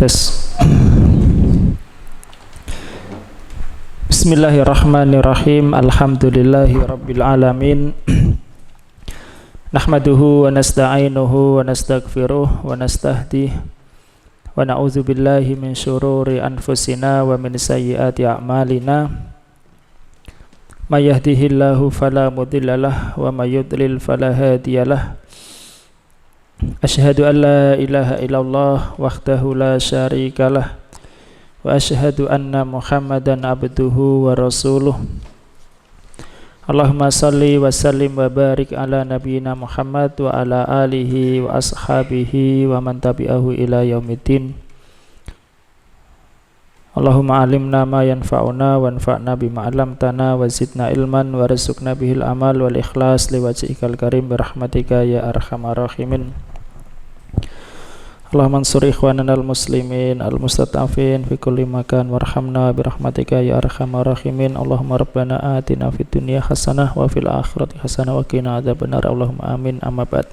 Tes. Bismillahirrahmanirrahim. Alhamdulillahi rabbil alamin. Nahmaduhu wa nasta'inuhu wa nastaghfiruh wa nastahdih wa na'udzu billahi min syururi anfusina wa min sayyiati a'malina. May yahdihillahu fala mudhillalah wa may yudlil fala hadiyalah. Asyhadu an la ilaha illallah wahdahu la syarikalah wa asyhadu anna Muhammadan abduhu wa rasuluh. Allahumma salli wa sallim wa barik ala nabiyyina Muhammad wa ala alihi wa ashabihi wa man tabi'ahu ila yaumiddin. Allahumma alimna ma yanfa'una wanfa'na bima 'allamtana wa zidna ilman warzuqna bihil amal wal ikhlas liwajhikal karim birahmatika ya arhamar rahimin. Allahumma ansur ikhwanana al-muslimin al-mustata'afin fi kulli makan warhamna birahmatika ya arhamar rahimin. Allahumma rabbana atina fid dunya hasanah wa fil akhirati hasanah wa qina adzabannar. Allahumma amin. Amma ba'd.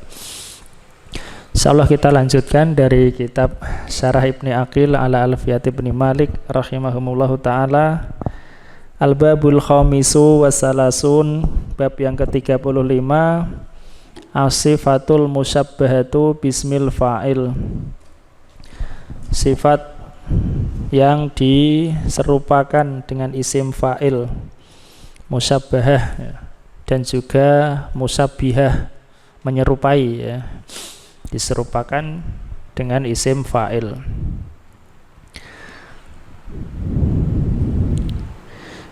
Insyaallah kita lanjutkan dari kitab Syarah Ibni Aqil ala Alfiyat Ibni Malik rahimahumullahu ta'ala. Al-babul khamisu wa salasun, bab yang ke-35, as-sifatul musyabbahatu bismil fa'il. Sifat yang diserupakan dengan isim fa'il, musyabbahah dan juga musabbihah, menyerupai ya, diserupakan dengan isim fa'il.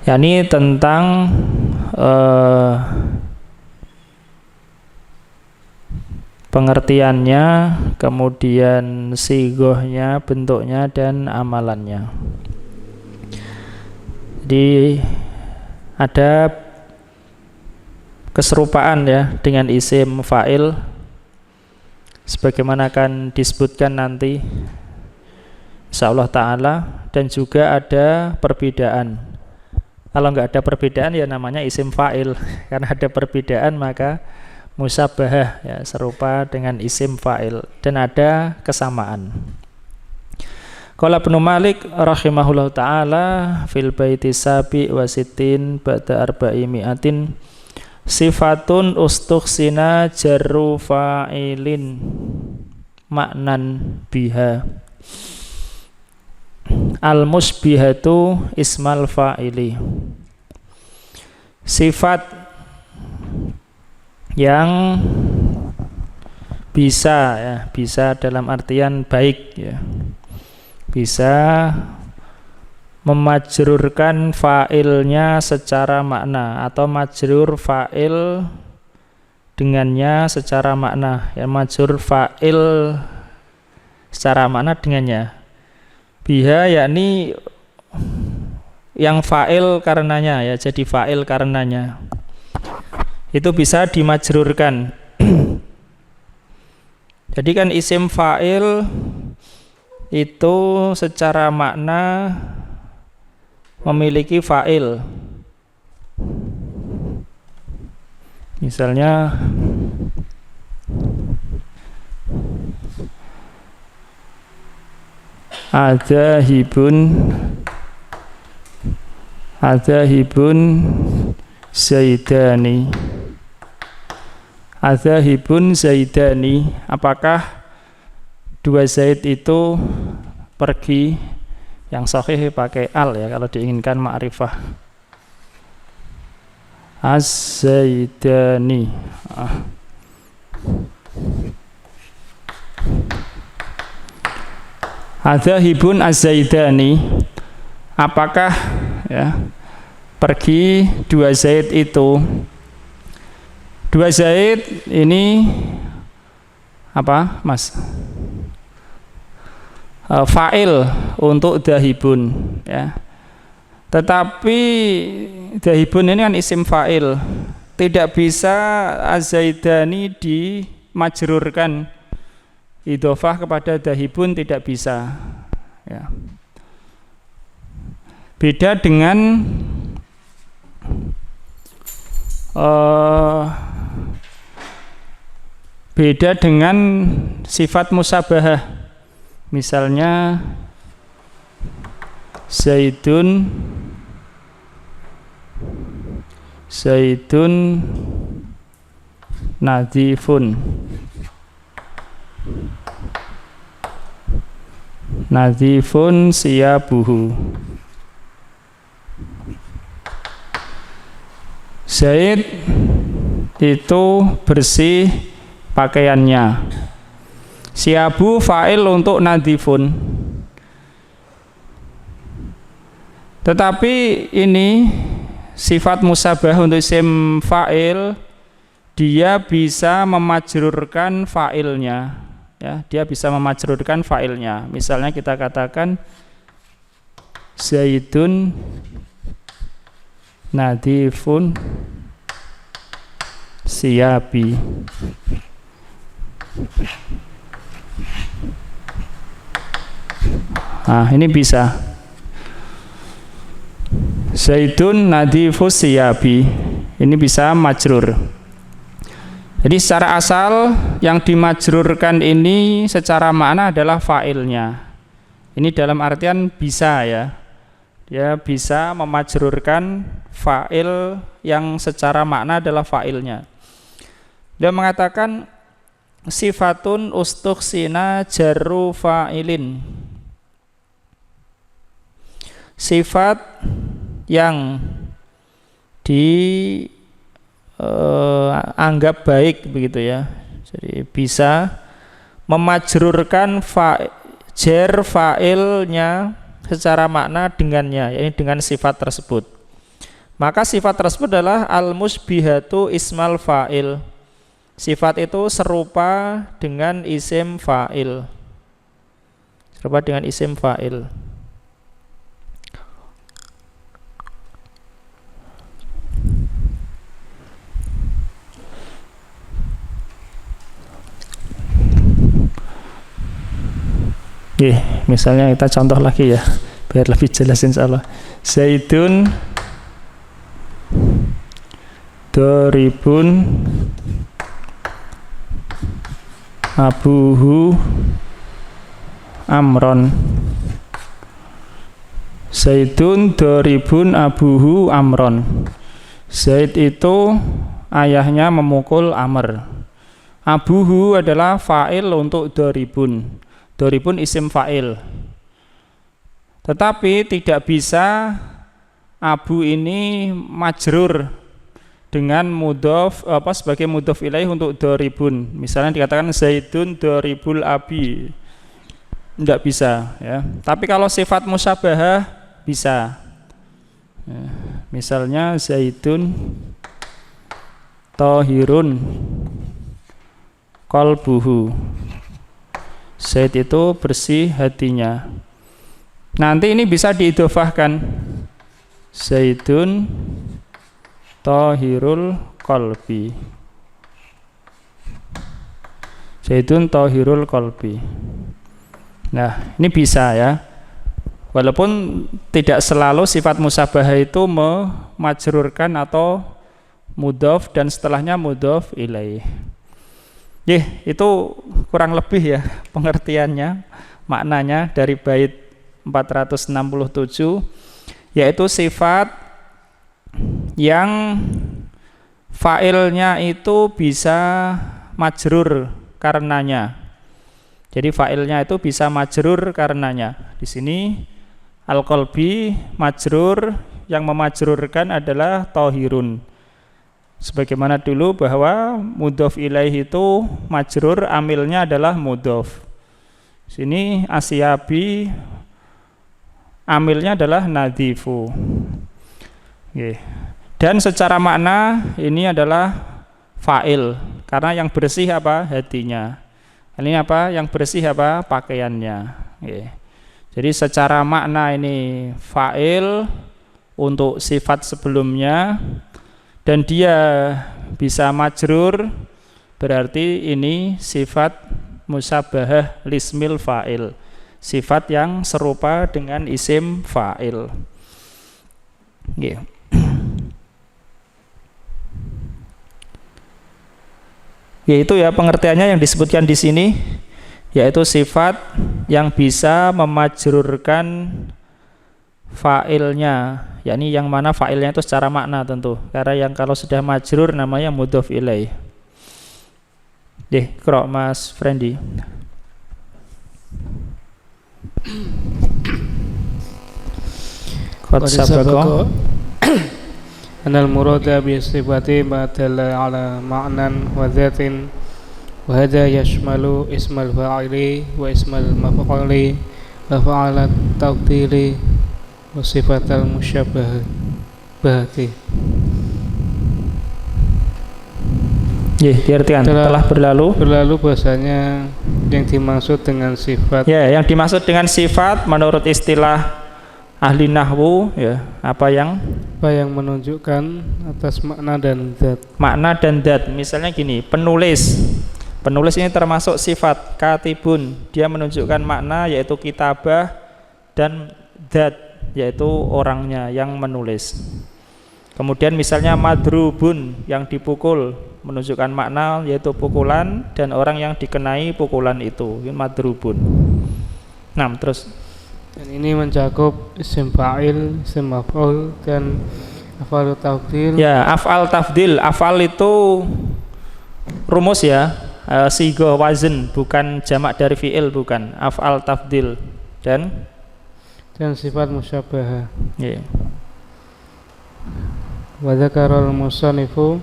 Yani tentang pengertiannya, kemudian sigohnya, bentuknya, dan amalannya. Jadi ada keserupaan ya dengan isim fa'il, sebagaimana akan disebutkan nanti insyaallah ta'ala, dan juga ada perbedaan. Kalau nggak ada perbedaan ya namanya isim fa'il. Karena ada perbedaan maka musabbahah ya, serupa dengan isim fa'il, dan ada kesamaan. Qala Ibnu Malik rahimahullahu ta'ala fil baiti sabi wa sittin ba'da arba'i mi'atin sifatun ustukhsina jarru fa'ilin maknan biha al-musbihatu ismal fa'ili. Sifat yang bisa ya, bisa dalam artian baik ya, bisa memajrurkan fa'ilnya secara makna atau majrur fa'il dengannya secara makna ya, majrur fa'il secara makna dengannya. Biha yakni yang fa'il karenanya ya, jadi fa'il karenanya itu bisa dimajrurkan. Jadi kan isim fa'il itu secara makna memiliki fa'il. Misalnya Adzahibun zaidani. Adzahibun zaidani, apakah dua zaid itu pergi? Yang sahih pakai al ya kalau diinginkan ma'rifah. Az-zaidani. Adzahibun az-zaidani, apakah ya pergi dua zaid itu? Dua zaid ini apa mas? Fa'il untuk dahibun ya. Tetapi dahibun ini kan isim fa'il, tidak bisa az-zaidani dimajrurkan, idhofah kepada dahibun tidak bisa ya. Beda dengan beda dengan sifat musabahah. Misalnya Zaidun nadhifun. Nadhifun siyabuhu. Zaid itu bersih pakaiannya. Siyabu fa'il untuk nadhifun. Tetapi ini sifat musabah untuk isim fa'il, dia bisa memajrurkan fa'ilnya, ya, dia bisa memajrurkan fa'ilnya. Misalnya kita katakan Zaidun nadhifun siyabi. Nah, ini bisa. Zaidun nadhifus siyabi. Ini bisa majrur. Jadi secara asal yang dimajrurkan ini secara makna adalah fa'ilnya. Ini dalam artian bisa, ya. Dia bisa memajrurkan fa'il yang secara makna adalah fa'ilnya. Dia mengatakan sifatun ustukhsina jarru fa'ilin. Sifat yang dianggap baik begitu, ya. Jadi bisa memajrurkan jar fa'ilnya secara makna dengannya, yakni dengan sifat tersebut. Maka sifat tersebut adalah al-musbihatu ismal fa'il. Sifat itu serupa dengan isim fa'il. Serupa dengan isim fa'il. Misalnya kita contoh lagi, ya, biar lebih jelas insyaallah. Zaidun doribun abuhu amron. Zaidun doribun abuhu amron. Zaid itu ayahnya memukul Amr. Abuhu adalah fa'il untuk doribun. Doribun isim fa'il. Tetapi tidak bisa abu ini majrur dengan mudhof sebagai mudhof ilaih untuk doribun. Misalnya dikatakan Zaidun doribul abi. Tidak bisa, ya. Tapi kalau sifat musyabahah bisa. Ya, misalnya Zaidun tohirun qalbuhu. Zaid itu bersih hatinya. Nanti ini bisa diidhofahkan. Zaidun tohirul qalbi. Zaidun tohirul qalbi. Nah, ini bisa, ya. Walaupun tidak selalu sifat musabahah itu memajrurkan atau mudhof dan setelahnya mudhof ilaih. Itu kurang lebih, ya, pengertiannya, maknanya dari bait 467, yaitu sifat yang fa'ilnya itu bisa majrur karenanya. Jadi fa'ilnya itu bisa majrur karenanya. Di sini al-qalbi majrur, yang memajrurkan adalah tohirun. Sebagaimana dulu bahwa mudhof ilaih itu majrur, amilnya adalah mudhof. Sini asyabi, amilnya adalah nadhifu. Dan secara makna ini adalah fa'il, karena yang bersih apa? Hatinya. Ini apa? Yang bersih apa? Pakaiannya. Jadi secara makna ini fa'il untuk sifat sebelumnya, dan dia bisa majrur, berarti ini sifat musabahah lismil fa'il, sifat yang serupa dengan isim fa'il. Yaitu, ya, pengertiannya yang disebutkan di sini, yaitu sifat yang bisa memajrurkan fa'ilnya, yakni yang mana fa'ilnya itu secara makna tentu. Karena yang kalau sudah majrur namanya mudhof ilaih. Qra' Mas Frendi. Qad sabaqa anal murada bi sifati ma dalla ala ma'nan wa dzatin wa hadha yashmalu ismal fa'ili wa ismal maf'uli wa fa'alat taqdiri wa sifatal musyabbahati. Diartikan telah berlalu bahasanya yang dimaksud dengan sifat. Ya, yang dimaksud dengan sifat menurut istilah ahli nahwu ya, apa yang menunjukkan atas makna dan zat. Makna dan zat. Misalnya gini, penulis ini termasuk sifat. Katibun, dia menunjukkan makna yaitu kitabah, dan zat yaitu orangnya yang menulis. Kemudian misalnya madrubun, yang dipukul, menunjukkan makna yaitu pukulan dan orang yang dikenai pukulan itu, madrubun. Nah, terus dan ini mencakup isim fa'il, isim maf'ul, dan af'al tafdil. Ya, af'al tafdil. Af'al itu rumus ya, sigah wazn, bukan jamak dari fi'il, bukan. Af'al tafdil dan sifat musyabbahah. Yeah. Wa dzakaral musannifu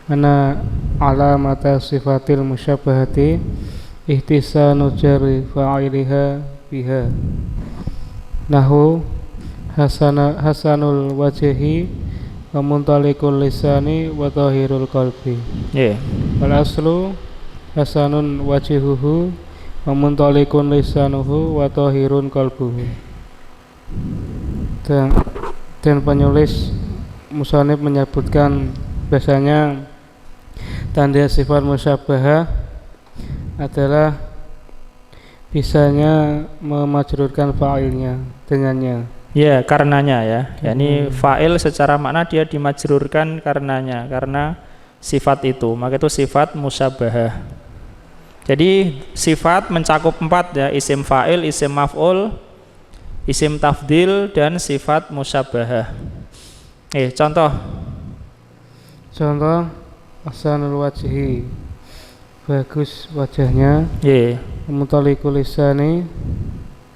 ana alamata sifatil musyabbahati ihtisanu jarri fa'iliha biha nahu hasanul wajhi wa muntalikul lisani wa tahirul qalbi. Wal aslu hasanun wajhuhu wa muntalikun lisanuhu wa tahirun qalbuhu. Dan penulis musannif menyebutkan biasanya tanda sifat musyabbahah adalah bisanya memajrurkan fa'ilnya dengannya. Ya, karenanya ya. Yakni fa'il secara makna dia dimajrurkan karenanya, karena sifat itu. Maka itu sifat musyabbahah. Jadi sifat mencakup 4 ya, isim fa'il, isim maf'ul, isim tafdil, dan sifat musyabbahah. Contoh ahsanul wajhi, bagus wajahnya. Mutalikul lisani,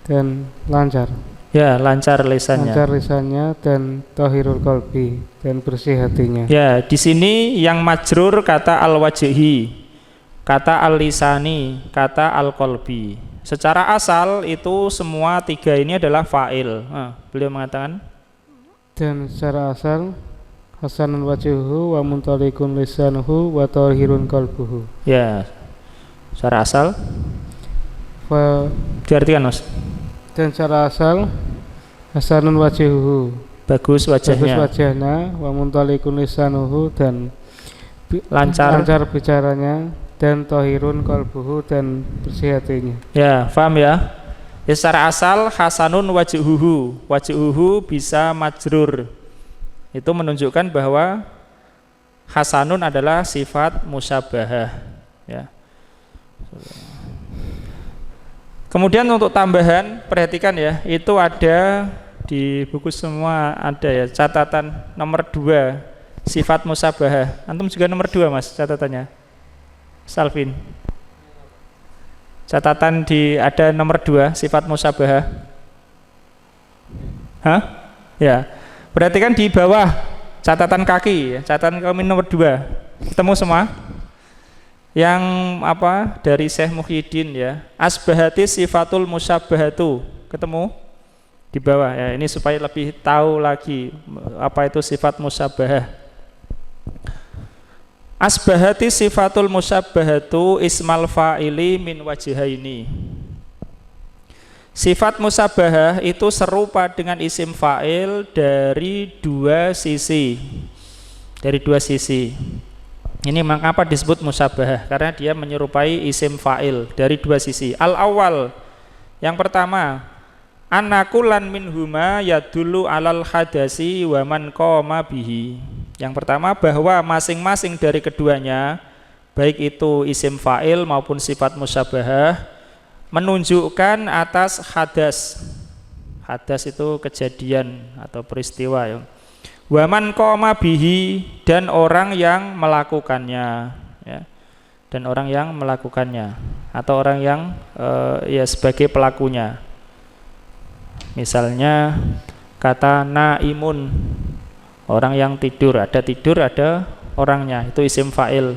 dan lancar. Ya, lancar lisannya. Lancar lisannya, dan tahirul qalbi, dan bersih hatinya. Ya, di sini yang majrur kata al-wajhi, kata al-lisani, kata al-qalbi. Secara asal itu semua 3 ini adalah fa'il. Beliau mengatakan dan secara asal hasanul wajhuhu wa muntalikun lisanuhu wa tahirun qalbuhu. Ya, secara asal diartikan Mas. Dan secara asal hasanun wajhuhu, bagus wajahnya, wa muntalikun lisanuhu, dan lancar bicaranya, dan tahirun qalbuhu, dan bersih hatinya. Ya, paham ya? Ya, secara asal hasanun wajhuhu bisa majrur. Itu menunjukkan bahwa hasanun adalah sifat musyabbahah ya. Kemudian untuk tambahan, perhatikan ya, itu ada di buku semua ada ya, catatan nomor 2 sifat musyabbahah. Antum juga nomor 2 Mas catatannya, Salvin. Catatan ada nomor 2 sifat musyabbahah. Ya. Perhatikan di bawah catatan kaki, catatan kami nomor 2. Ketemu semua? Yang apa? Dari Syekh Muhyiddin ya. Asbahati sifatul musyabbahatu. Ketemu? Di bawah ya. Ini supaya lebih tahu lagi apa itu sifat musyabbahah. Asbahati sifatul musyabbahatu ismal fa'ili min wajhaini. Sifat musyabbahah itu serupa dengan isim fa'il dari 2 sisi. Dari 2 sisi. Ini mengapa disebut musyabbahah? Karena dia menyerupai isim fa'il dari 2 sisi. Al-awwal, yang pertama, anakulan minhuma yadullu alal hadasi wa man qama bihi. Yang pertama, bahwa masing-masing dari keduanya, baik itu isim fa'il maupun sifat musyabbahah, menunjukkan atas hadas. Hadas itu kejadian atau peristiwa ya. Waman qoma bihi, dan orang yang melakukannya ya. Dan orang yang melakukannya atau orang yang ya sebagai pelakunya. Misalnya kata naimun, orang yang tidur, ada orangnya, itu isim fa'il.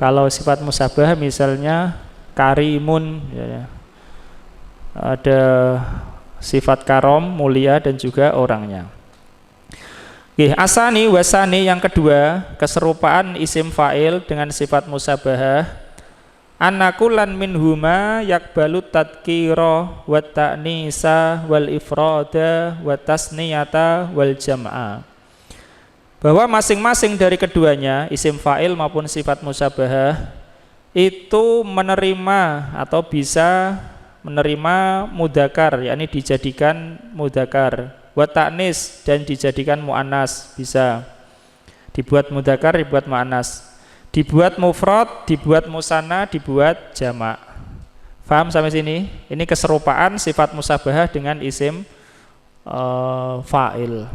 Kalau sifat musyabah misalnya karimun ya, ada sifat karom, mulia, dan juga orangnya. Oke, asani wasani, yang kedua, keserupaan isim fa'il dengan sifat musyabahah. Anakulan minhuma yakbalu tadkira wa ta'nisa wal ifrada wa tasniyata wal jam'a. Bahwa masing-masing dari keduanya, isim fa'il maupun sifat musyabahah, itu menerima atau bisa menerima mudakar, yakni dijadikan mudakar, wa ta'nis, dan dijadikan mu'annas, bisa dibuat mudakar, dibuat mu'annas, dibuat mufrad, dibuat musanna, dibuat jamak. Paham sampai sini? Ini keserupaan sifat musyabahah dengan isim fa'il.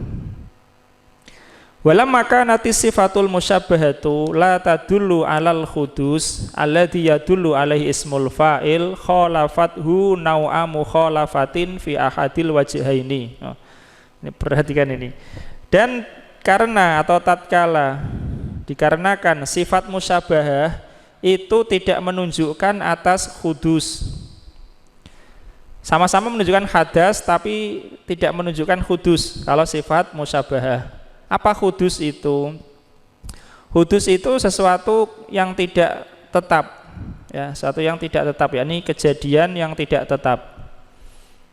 Walamma kanati sifatul musyabbahatu la tadullu alal khudus alladhi yadullu alaihi ismul fa'il khalafathu naw'a mukhalafatin fi ahadil wajhaini. Ini perhatikan ini. Dan karena atau tatkala dikarenakan sifat musyabahah itu tidak menunjukkan atas khudus. Sama-sama menunjukkan hadas tapi tidak menunjukkan khudus kalau sifat musyabahah. Apa khudus itu? Khudus itu sesuatu yang tidak tetap ya, sesuatu yang tidak tetap, yakni kejadian yang tidak tetap.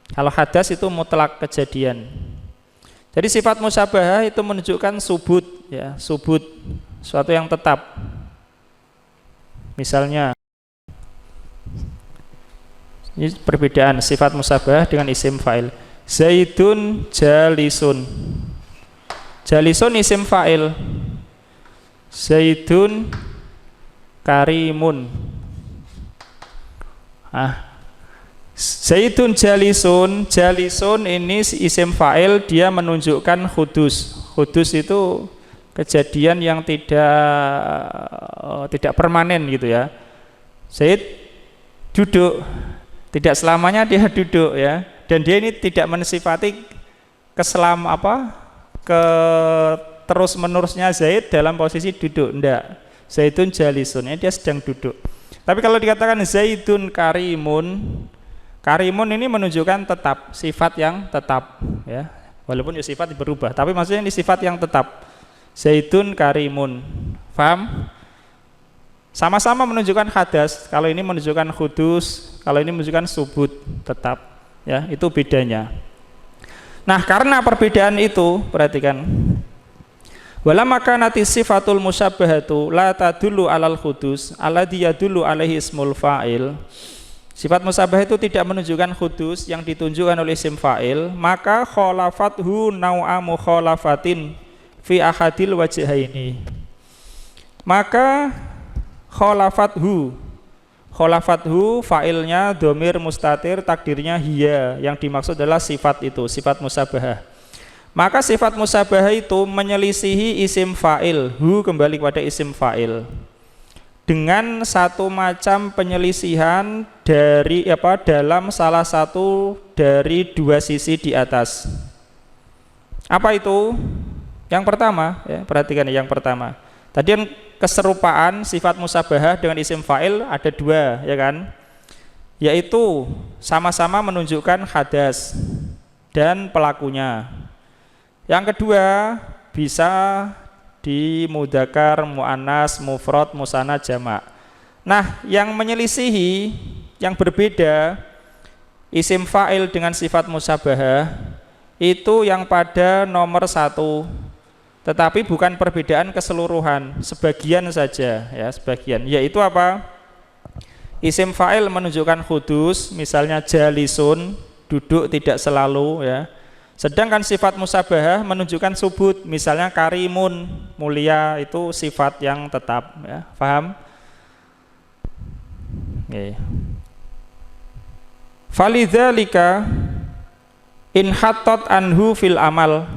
Kalau hadas itu mutlak kejadian. Jadi sifat musyabahah itu menunjukkan subut ya, subut, sesuatu yang tetap. Misalnya ini perbedaan sifat musyabahah dengan isim fa'il. Zaidun jalisun. Jalisun isim fa'il, Zaidun karimun. Zaidun jalisun, jalisun ini isim fa'il, dia menunjukkan khudus. Khudus itu kejadian yang tidak permanen gitu ya. Zaid duduk, tidak selamanya dia duduk ya, dan dia ini tidak mensifati terus menerusnya Zaid dalam posisi duduk, enggak. Zaidun jalisun, dia sedang duduk. Tapi kalau dikatakan Zaidun karimun, karimun ini menunjukkan tetap, sifat yang tetap ya. Walaupun sifat berubah, tapi maksudnya ini sifat yang tetap. Zaidun karimun. Paham? Sama-sama menunjukkan hadas. Kalau ini menunjukkan khudus, kalau ini menunjukkan subut, tetap ya, itu bedanya. Nah, karena perbedaan itu, perhatikan. Walamma kanati sifatul musyabbahatu la tadullu alal khudus alladhi yadullu alaihi ismul fa'il. Sifat musyabbah itu tidak menunjukkan khudus yang ditunjukkan oleh isim fa'il, maka khalafathu naw'a mukhalafatin fi ahadil wajhaini. Maka khalafathu fa'ilnya dhamir mustatir, takdirnya hiya, yang dimaksud adalah sifat itu, sifat musyabahah. Maka sifat musyabahah itu menyelisihi isim fa'il, hu kembali kepada isim fa'il, dengan satu macam penyelisihan dalam salah satu dari dua sisi di atas. Apa itu? Yang pertama ya, perhatikan yang pertama. Tadi yang keserupaan sifat musyabahah dengan isim fa'il ada dua ya kan, yaitu sama-sama menunjukkan hadas dan pelakunya. Yang kedua bisa di mudzakkar, muannas, mufrad, musanna, jamak. Nah, yang menyelisihi, yang berbeda isim fa'il dengan sifat musyabahah itu yang pada nomor 1, tetapi bukan perbedaan keseluruhan, sebagian saja ya, sebagian. Yaitu apa? Isim fa'il menunjukkan khudus, misalnya jalisun, duduk tidak selalu ya. Sedangkan sifat musyabahah menunjukkan subut, misalnya karimun, mulia, itu sifat yang tetap ya. Paham? Oke. Falidzalika in hattat anhu fil amal.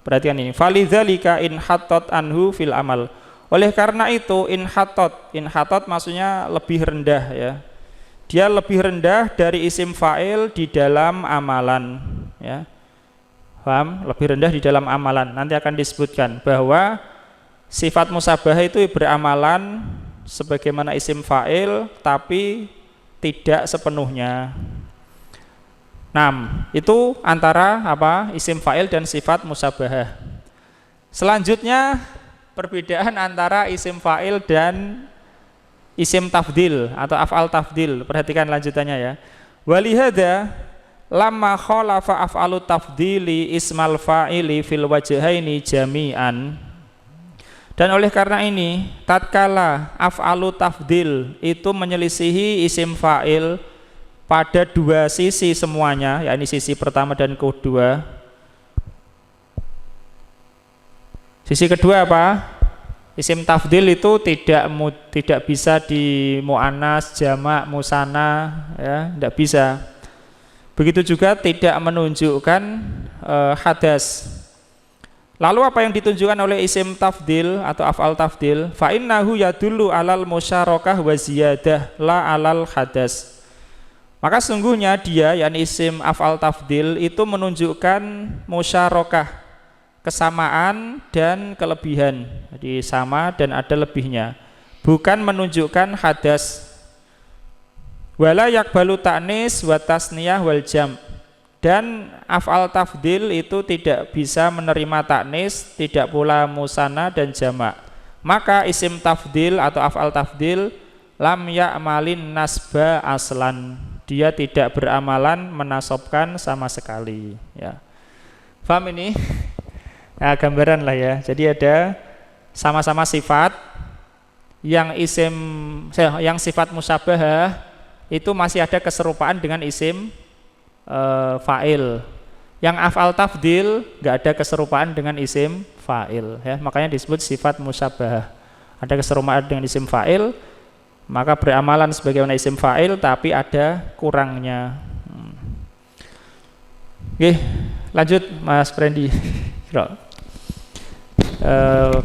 Perhatikan ini, falidzalika in hattat anhu fil amal. Oleh karena itu in hattat maksudnya lebih rendah ya. Dia lebih rendah dari isim fa'il di dalam amalan ya. Paham? Lebih rendah di dalam amalan. Nanti akan disebutkan bahwa sifat musabahah itu beramalan sebagaimana isim fa'il tapi tidak sepenuhnya. 6. Itu antara apa? Isim fa'il dan sifat musabahah. Selanjutnya perbedaan antara isim fa'il dan isim tafdil atau af'al tafdil. Perhatikan lanjutannya ya. Walihada lamma khalafa af'alu tafdili ismal fa'ili fil wajhaini jami'an. Dan oleh karena ini tatkala af'alu tafdil itu menyelisihi isim fa'il pada dua sisi semuanya, yakni sisi pertama dan kedua. Sisi kedua apa? Isim tafdil itu tidak bisa di mu'annas, jamak, musanna ya, tidak bisa. Begitu juga tidak menunjukkan hadas. Lalu apa yang ditunjukkan oleh isim tafdil atau af'al tafdil? Fa innahu yadullu alal musyarakah wa ziyadah la alal hadas. Maka sungguhnya dia, yakni isim af'al tafdil itu menunjukkan musyarakah, kesamaan dan kelebihan. Jadi sama dan ada lebihnya, bukan menunjukkan hadas. Wala yakbalu ta'nis wa tasniyah wal jam. Dan af'al tafdil itu tidak bisa menerima ta'nis, tidak pula musanna dan jamak. Maka isim tafdil atau af'al tafdil lam ya'malin nasba aslan. Dia tidak beramalan menasobkan sama sekali ya. Paham ini? Nah, gambaran lah ya. Jadi ada sama-sama sifat yang sifat musyabahah itu masih ada keserupaan dengan isim fa'il. Yang af'al tafdil nggak ada keserupaan dengan isim fa'il ya. Makanya disebut sifat musyabahah. Ada keserupaan dengan isim fa'il, maka beramalan sebagaimana isim fa'il tapi ada kurangnya. Oke, lanjut Mas Prendi.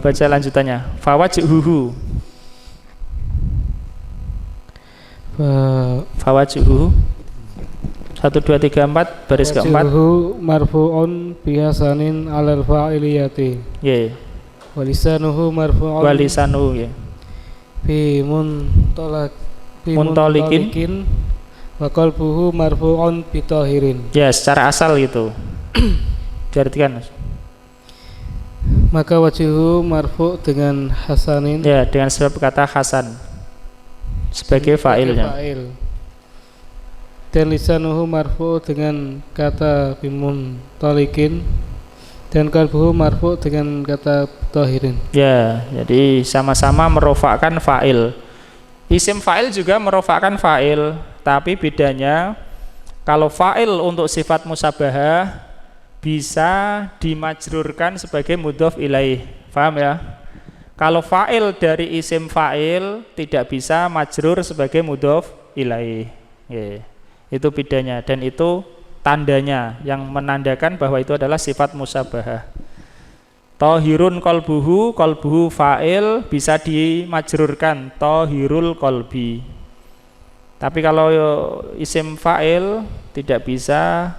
Baca lanjutannya. Fawajhuhu. Fawajhuhu 1 2 3 4 baris keempat. Wajhuhu marfu'un bihasanin 'alal fa'iliyati. Nggih. Walisanuhu marfu'un. Walisanuhu nggih. Bi muntalikin wa qalbuhu marfu'un bi tahirin. Ya, secara asal gitu. Diartikan. Maka wajhu marfu' dengan hasanin. Ya, dengan sebab kata hasan sebagai fa'ilnya. Dan lisanuhu marfu' dengan kata bimun talikin, dan qalbuhu marfu' dengan kata tahirin. Ya, jadi sama-sama merofakkan fa'il. Isim fa'il juga merofakkan fa'il, tapi bedanya kalau fa'il untuk sifat musabahah bisa dimajrurkan sebagai mudhof ilaih. Paham ya? Kalau fa'il dari isim fa'il tidak bisa majrur sebagai mudhof ilaih. Itu bedanya, dan itu tandanya yang menandakan bahwa itu adalah sifat musabahah. Tahirun qalbuhu, qalbuhu fa'il bisa dimajrurkan tahirul qalbi. Tapi kalau isim fa'il tidak bisa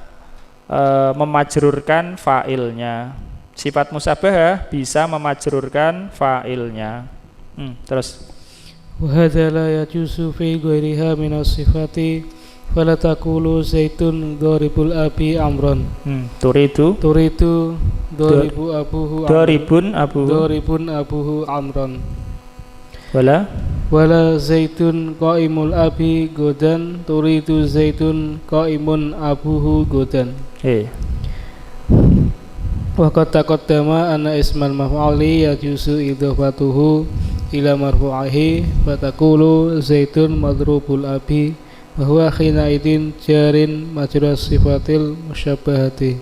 memajrurkan fa'ilnya. Sifat musabahah bisa memajrurkan fa'ilnya. Terus wa hadza la yajuzu fi ghairiha min as-sifati fala taqulu zaitun dharibul abi amron. Turidu dharibu abuhu dharibun abuhu amron. Wala zaitun qaimul abi godan turidu zaitun qaimun abuhu godan. Wa qad taqaddama anna ismal maf'ali yajuzu idhafatuhu ila marfu'ihi fa taqulu zaitun madrubul abi wa huwa khina idin jarin majrur sifatil musyabbahati.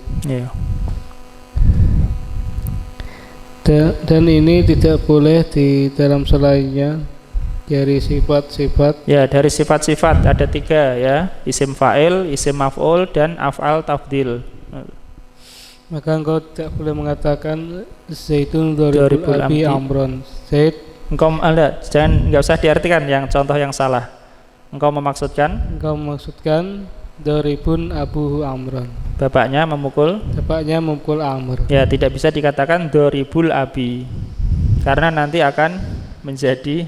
Dan ini tidak boleh di dalam selainnya dari sifat-sifat. Ya, dari sifat-sifat ada 3 ya, isim fa'il, isim maf'ul, dan af'al tafdil. Maka engkau tidak boleh mengatakan Zaidun doribul abi Amron. Zaid. Engkau jangan, nggak usah diartikan yang contoh yang salah. Engkau memaksudkan doribun abuhu Amron. Bapaknya memukul Amr. Ya, tidak bisa dikatakan doribul abi, karena nanti akan menjadi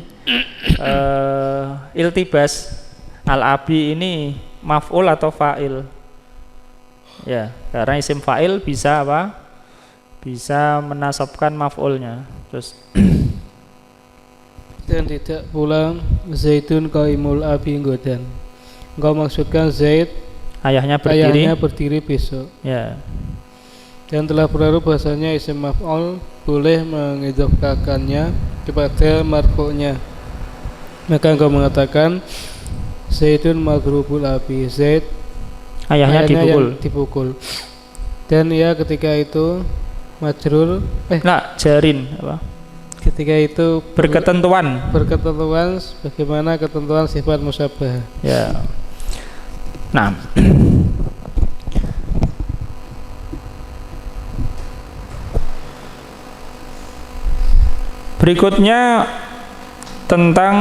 iltibas. Al-abi ini maf'ul atau fa'il. Ya, karena isim fa'il bisa apa? Bisa menasabkan maf'ulnya. Terus dan tidak pula Zaidun qaimul abi godan. Engkau maksudkan Zaid ayahnya berdiri besok. Ya. Dan telah berlalu bahasanya isim maf'ul boleh mengidhofahkannya kepada marfu'nya. Maka engkau mengatakan Zaidun maghrubul abi. Zaid ayahnya dipukul. Dan ya ketika itu majrur jarin apa? Ketika itu berketentuan bagaimana ketentuan sifat musabbah. Ya. Nah, berikutnya tentang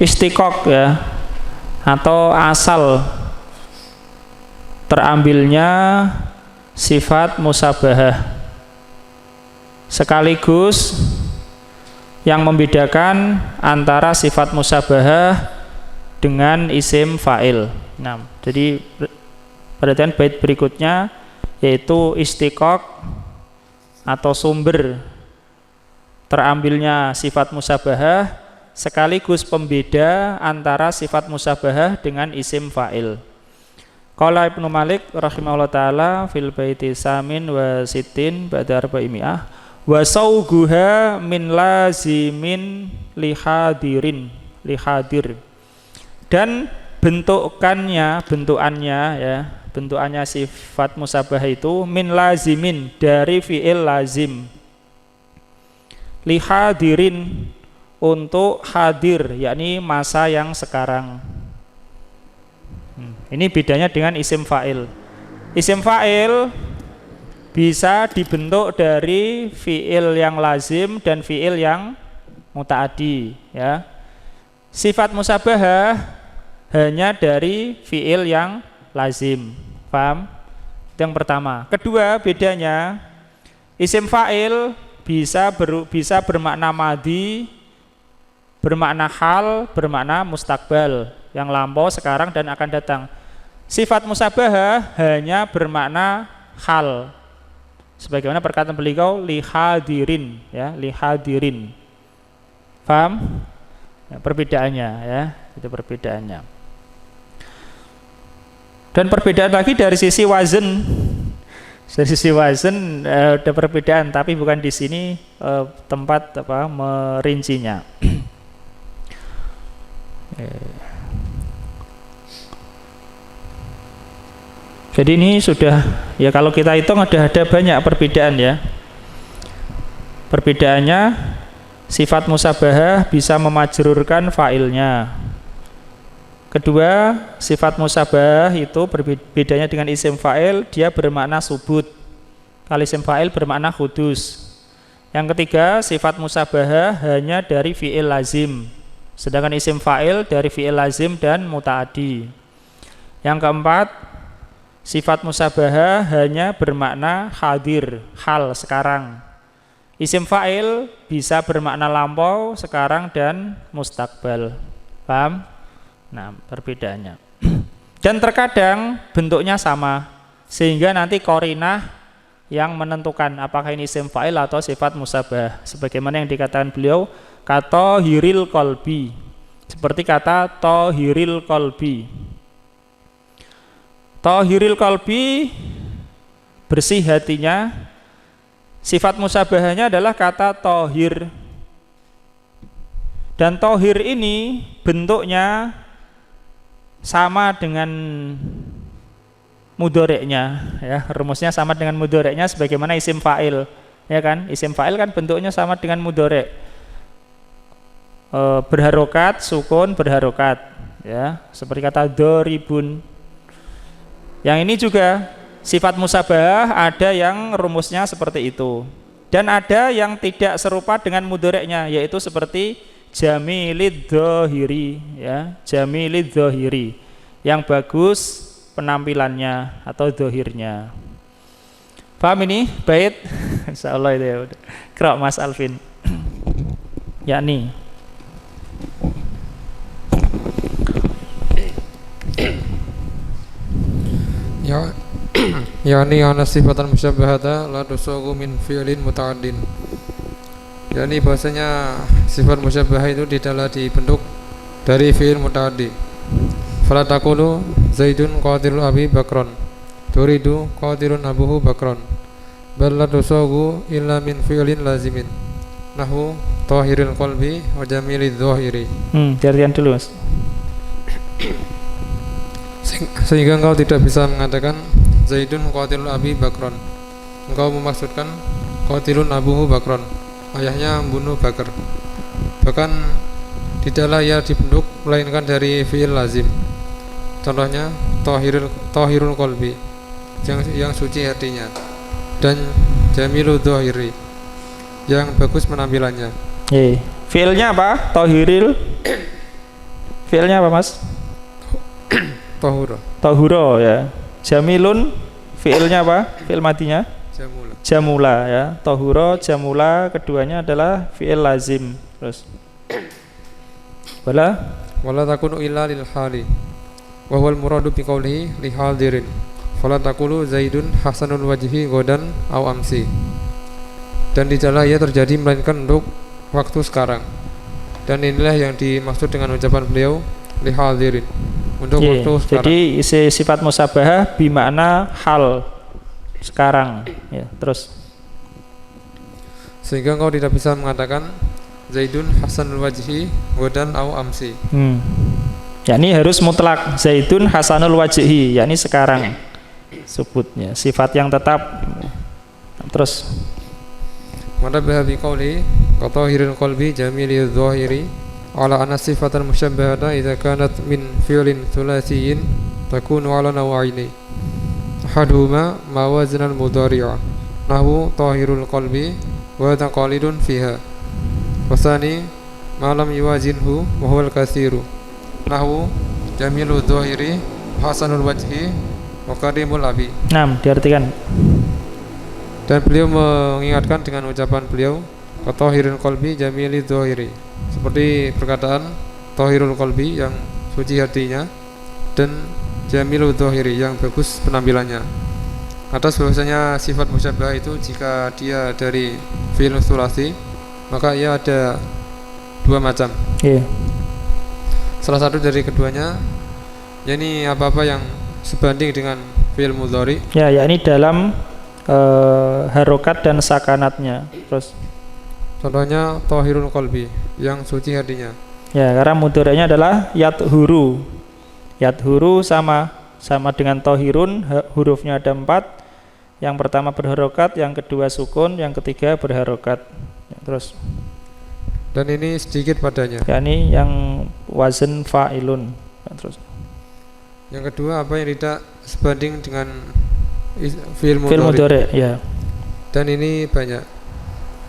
istiqaq ya, atau asal terambilnya sifat musabbahah, sekaligus yang membedakan antara sifat musabbahah dengan isim fa'il. Nah, jadi perhatian bait berikutnya yaitu istiqaq atau sumber terambilnya sifat musabbahah sekaligus pembeda antara sifat musabbahah dengan isim fa'il. Qala Ibnu Malik rahimahullah ta'ala fil baiti samin wa sitin ba'da arba'imi'ah wa sauguha min lazimin lihadir, dan bentukannya sifat musabbahah itu min lazimin, dari fi'il lazim, lihadirin, untuk hadir, yakni masa yang sekarang. Ini bedanya dengan isim fa'il. Isim fa'il bisa dibentuk dari fi'il yang lazim dan fi'il yang muta'addi ya. Sifat musabbahah hanya dari fi'il yang lazim. Paham? Itu yang pertama. Kedua, bedanya isim fa'il bisa bermakna madhi, bermakna hal, bermakna mustakbal, yang lampau, sekarang, dan akan datang. Sifat musabbahah hanya bermakna hal, sebagaimana perkataan beliau lihadirin ya, lihadirin. Paham? Ya, perbedaannya ya, itu perbedaannya. Dan perbedaan lagi dari sisi wazn. Dari sisi wazn ada perbedaan, tapi bukan di sini tempat merincinya. Jadi ini sudah ya, kalau kita hitung ada banyak perbedaan ya. Perbedaannya sifat musabbahah bisa memajrurkan fa'ilnya. Kedua, sifat musabbahah itu bedanya dengan isim fa'il, dia bermakna subut. Kalau isim fa'il bermakna hudus. Yang ketiga, sifat musabbahah hanya dari fi'il lazim, sedangkan isim fa'il dari fi'il lazim dan muta'addi. Yang keempat, sifat musabbahah hanya bermakna hadir, hal, sekarang. Isim fa'il bisa bermakna lampau, sekarang, dan mustakbal. Paham? Nah, perbedaannya. Dan terkadang bentuknya sama, sehingga nanti qarinah yang menentukan apakah ini isim fa'il atau sifat musabbahah. Sebagaimana yang dikatakan beliau, kata hiril qalbi, seperti kata tahiril qalbi. Tahiril qalbi, bersih hatinya. Sifat musabbahahnya adalah kata tahir. Dan tahir ini bentuknya sama dengan mudhoreknya ya, rumusnya sama dengan mudhoreknya sebagaimana isim fa'il ya kan. Isim fa'il kan bentuknya sama dengan mudhorek, berharokat, sukun, berharokat ya, seperti kata doribun. Yang ini juga sifat musabahah ada yang rumusnya seperti itu. Dan ada yang tidak serupa dengan mudhari'nya, yaitu seperti jamilid dhahiri, ya, jamilid dhahiri, yang bagus penampilannya atau dhahirnya. Paham ini bait? Insyaallah itu ya. Qra' Mas Alvin. Yakni ya yani ana sifatan musyabbahata la tusagu min fi'lin muta'addin. Yani bahasanya sifat musyabbahah itu tidaklah dibentuk dari fi'il muta'addi. Fala taqulu Zaidun qatilun Abi Bakron, turidu qatilun abuhu Bakron, bal la tusagu illa min fi'lin lazimin, nahu tahiril qalbi wa jamilidz dhahiri. Diartikan dulu Mas. Sehingga engkau tidak bisa mengatakan Zaidun qatilun Abi Bakron, engkau memaksudkan qatilun abuhu Bakron, ayahnya membunuh Bakar. Bahkan tidaklah ia dibentuk melainkan dari fi'il lazim. Contohnya tahirul qalbi, yang suci hatinya, dan jamiludz dhahiri, yang bagus penampilannya. Fi'ilnya apa? Tahiril. Fi'ilnya apa Mas? Tahuro ya. Jamilun fi'ilnya apa? Fi'il matinya? Jamula ya. Tahuro, jamula, keduanya adalah fi'il lazim. Terus wala takunu illa lil hali wa huwal muradu bi qawlihi li hadirin. Fala taqulu Zaidun hasanul wajhi godan aw amsi. Dan tidaklah ia terjadi melainkan untuk waktu sekarang. Dan inilah yang dimaksud dengan ucapan beliau li hadirin, untuk waktu sekarang. Jadi isi sifat musabahah bimakna hal sekarang ya. Terus sehingga engkau tidak bisa mengatakan Zaidun hasanul wajhi godan au amsi. yakni harus mutlak Zaidun hasanul wajhi, yakni sekarang sebutnya sifat yang tetap. Terus maka bihabi qawli qatahiril qalbi jamilidz dhahiri ala anna sifatan musyabbahata idza kanat min fi'lin thulathiyin takunu ala nawaini. Ahaduhuma ma wazna al-mudhari'a nahu tahirul qalbi wa taqalidun fiha. Wasani ma lam yuwazinhu wa huwa al-kathiru nahu jamiludz dhahiri hasanul wajhi wa karimul abi. Diartikan. Dan beliau mengingatkan dengan ucapan beliau qatahirul qalbi jamilidz dhahiri, seperti perkataan tahirul qalbi, yang suci hatinya, dan jamiludz dhahiri, yang bagus penampilannya. Atas bahwasanya sifat musyabbah itu jika dia dari fi'il tsulasi, maka ia ada dua macam. Salah satu dari keduanya, yakni apa-apa yang sebanding dengan fi'il mudhari. Ya, yakni dalam harokat dan sakanatnya. Terus contohnya tahirul qalbi, yang suci hatinya. Ya, karena mudhari'nya adalah yathuru. Yathuru sama dengan tahirun, hurufnya ada 4. Yang pertama berharokat, yang kedua sukun, yang ketiga berharokat. Ya, terus dan ini sedikit padanya, yakni yang wazn fa'ilun. Ya, terus yang kedua apa yang tidak sebanding dengan fi'il mudhari, ya. Dan ini banyak.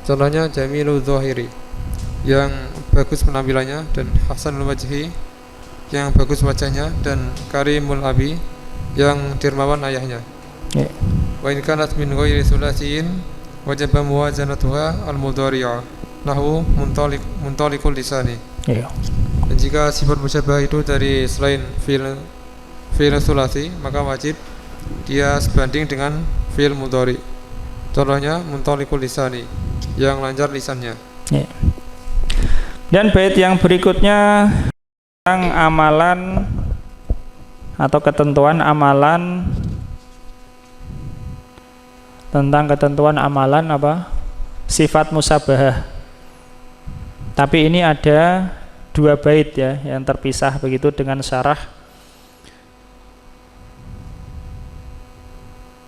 Contohnya jamiludz dhahiri, yang bagus penampilannya, dan hasanul wajhi, yang bagus wajahnya, dan karimul abi, yang dermawan ayahnya. Wa in kanat min ghairi sulasiyin wajib muwazanatuha al-mudhari'ah nahu muntaliqul lisani. Dan jika sifat musyabbah itu dari selain fi'il sulasi, maka wajib dia sebanding dengan fi'il mudhari. Contohnya muntaliqul lisani, yang lancar lisannya. Dan bait yang berikutnya tentang amalan atau ketentuan amalan, tentang ketentuan amalan apa? Sifat musabahah. Tapi ini ada 2 bait ya, yang terpisah begitu dengan syarah.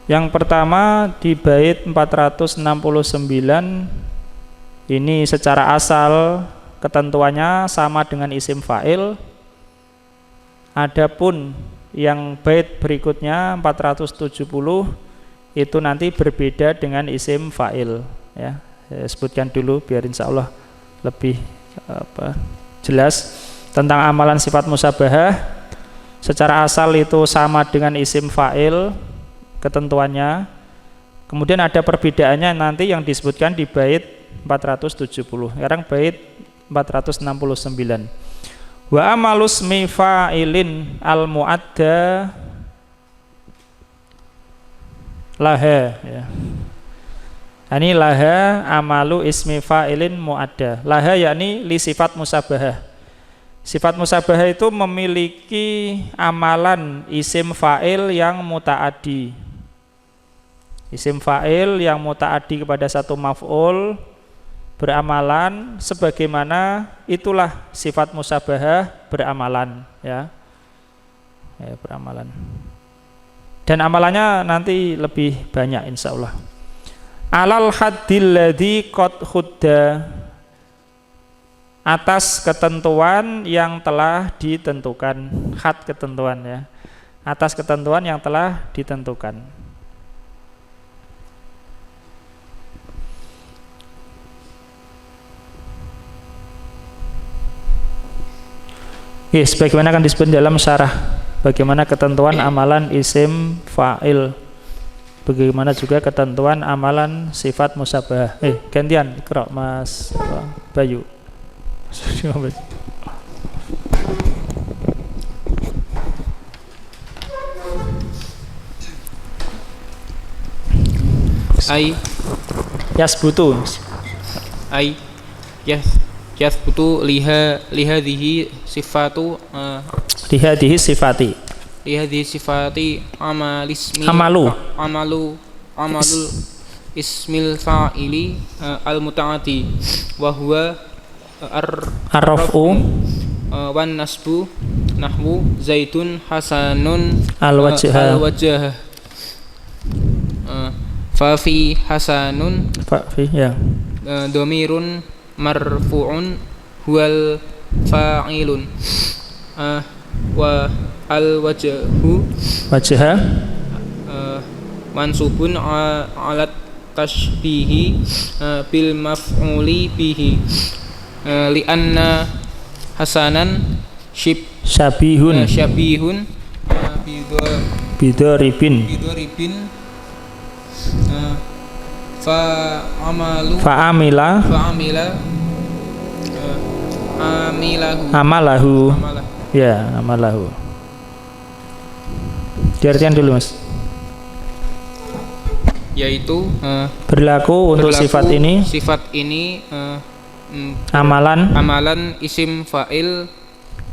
Yang pertama di bait 469, ini secara asal ketentuannya sama dengan isim fa'il. Adapun yang bait berikutnya 470 itu nanti berbeda dengan isim fa'il ya. Saya sebutkan dulu biar insya Allah lebih jelas tentang amalan sifat musabahah. Secara asal itu sama dengan isim fa'il ketentuannya. Kemudian ada perbedaannya nanti yang disebutkan di bait 470. Sekarang bait 469. Wa amalus mi fa'ilin al muadda laha ya. Ini laha amalu ismi fa'ilin muadda. Laha yakni li sifat musabahah. Sifat musabahah itu memiliki amalan isim fa'il yang muta'addi. Isim fa'il yang muta'addi kepada satu maf'ul beramalan sebagaimana itulah sifat musabahah beramalan ya. Beramalan. Dan amalannya nanti lebih banyak insyaallah. Alal haddil ladzi qad khudda, atas ketentuan yang telah ditentukan. Had ketentuan ya. Atas ketentuan yang telah ditentukan. Sebagaimana akan disebut dalam syarah bagaimana ketentuan amalan isim fa'il, bagaimana juga ketentuan amalan sifat musabahah. Gantian Ikra Mas Bayu. Ai yasbutu ai yasbutu lihadhihi sifatu lihadhihi sifati amalu ismil fa'ili al muta'ati wa huwa ar-raf'u wan nasbu nahwu zaitun hasanun al-wajha fa fi hasanun ya domirun marfu'un huwal fa'ilun wa al wajhu wajha mansubun alat tashbihi bil maf'uli bihi li anna hasanan syabihun bidoribin fa'amila amalahu ya amalahu. Diartikan dulu Mas. Yaitu berlaku untuk sifat ini amalan isim fa'il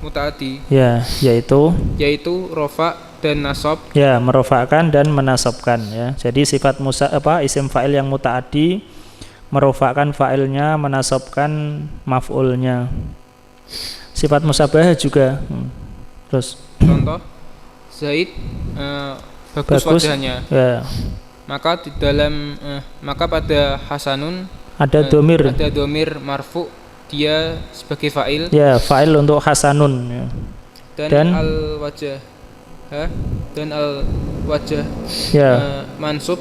mutaati ya, yaitu rofa dan nasab ya, merofakkan dan menasabkan ya. Jadi sifat isim fa'il yang mutaaddi merofakkan fa'ilnya, menasabkan maf'ulnya. Sifat musabahah juga terus contoh Zaid bagus wajahnya ya. Maka di dalam maka pada hasanun ada domir marfu, dia sebagai fa'il ya, fa'il untuk hasanun ya. Dan al wajah ya mansub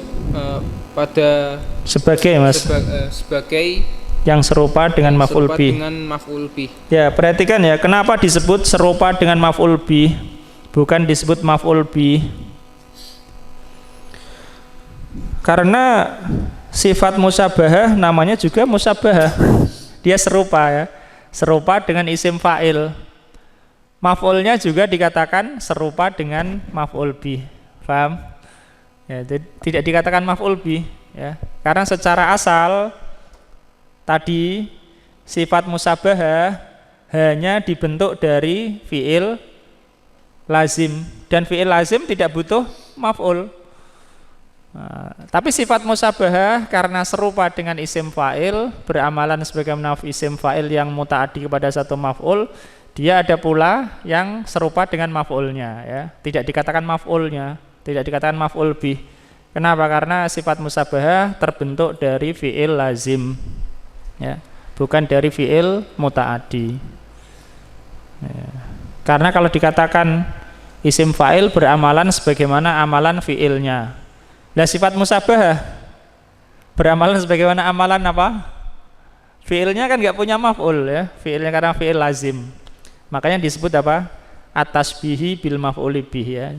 pada sebagai Mas sebagai yang serupa dengan maf'ul bih. Ya, perhatikan ya, kenapa disebut serupa dengan maf'ul bih, bukan disebut maf'ul bih? Karena sifat musabahah namanya juga musabahah. Dia serupa ya, serupa dengan isim fa'il. Maf'ulnya juga dikatakan serupa dengan maf'ul bih. Paham? Ya, tidak dikatakan maf'ul bih ya. Karena secara asal tadi sifat musabahah hanya dibentuk dari fi'il lazim, dan fi'il lazim tidak butuh maf'ul. Tapi sifat musabahah karena serupa dengan isim fa'il, beramalan sebagaimana isim fa'il yang muta'addi kepada satu maf'ul, dia ada pula yang serupa dengan maf'ulnya ya. Tidak dikatakan maf'ulnya, tidak dikatakan maf'ul bih. Kenapa? Karena sifat musabahah terbentuk dari fi'il lazim ya, bukan dari fi'il muta'addi ya. Karena kalau dikatakan Isim fa'il beramalan sebagaimana amalan fi'ilnya. Lah sifat musabahah beramalan sebagaimana amalan apa? Fi'ilnya kan nggak punya maf'ul ya. Fi'ilnya karena fi'il lazim. Makanya disebut apa? At-tasbihi bil maf'uli bih ya.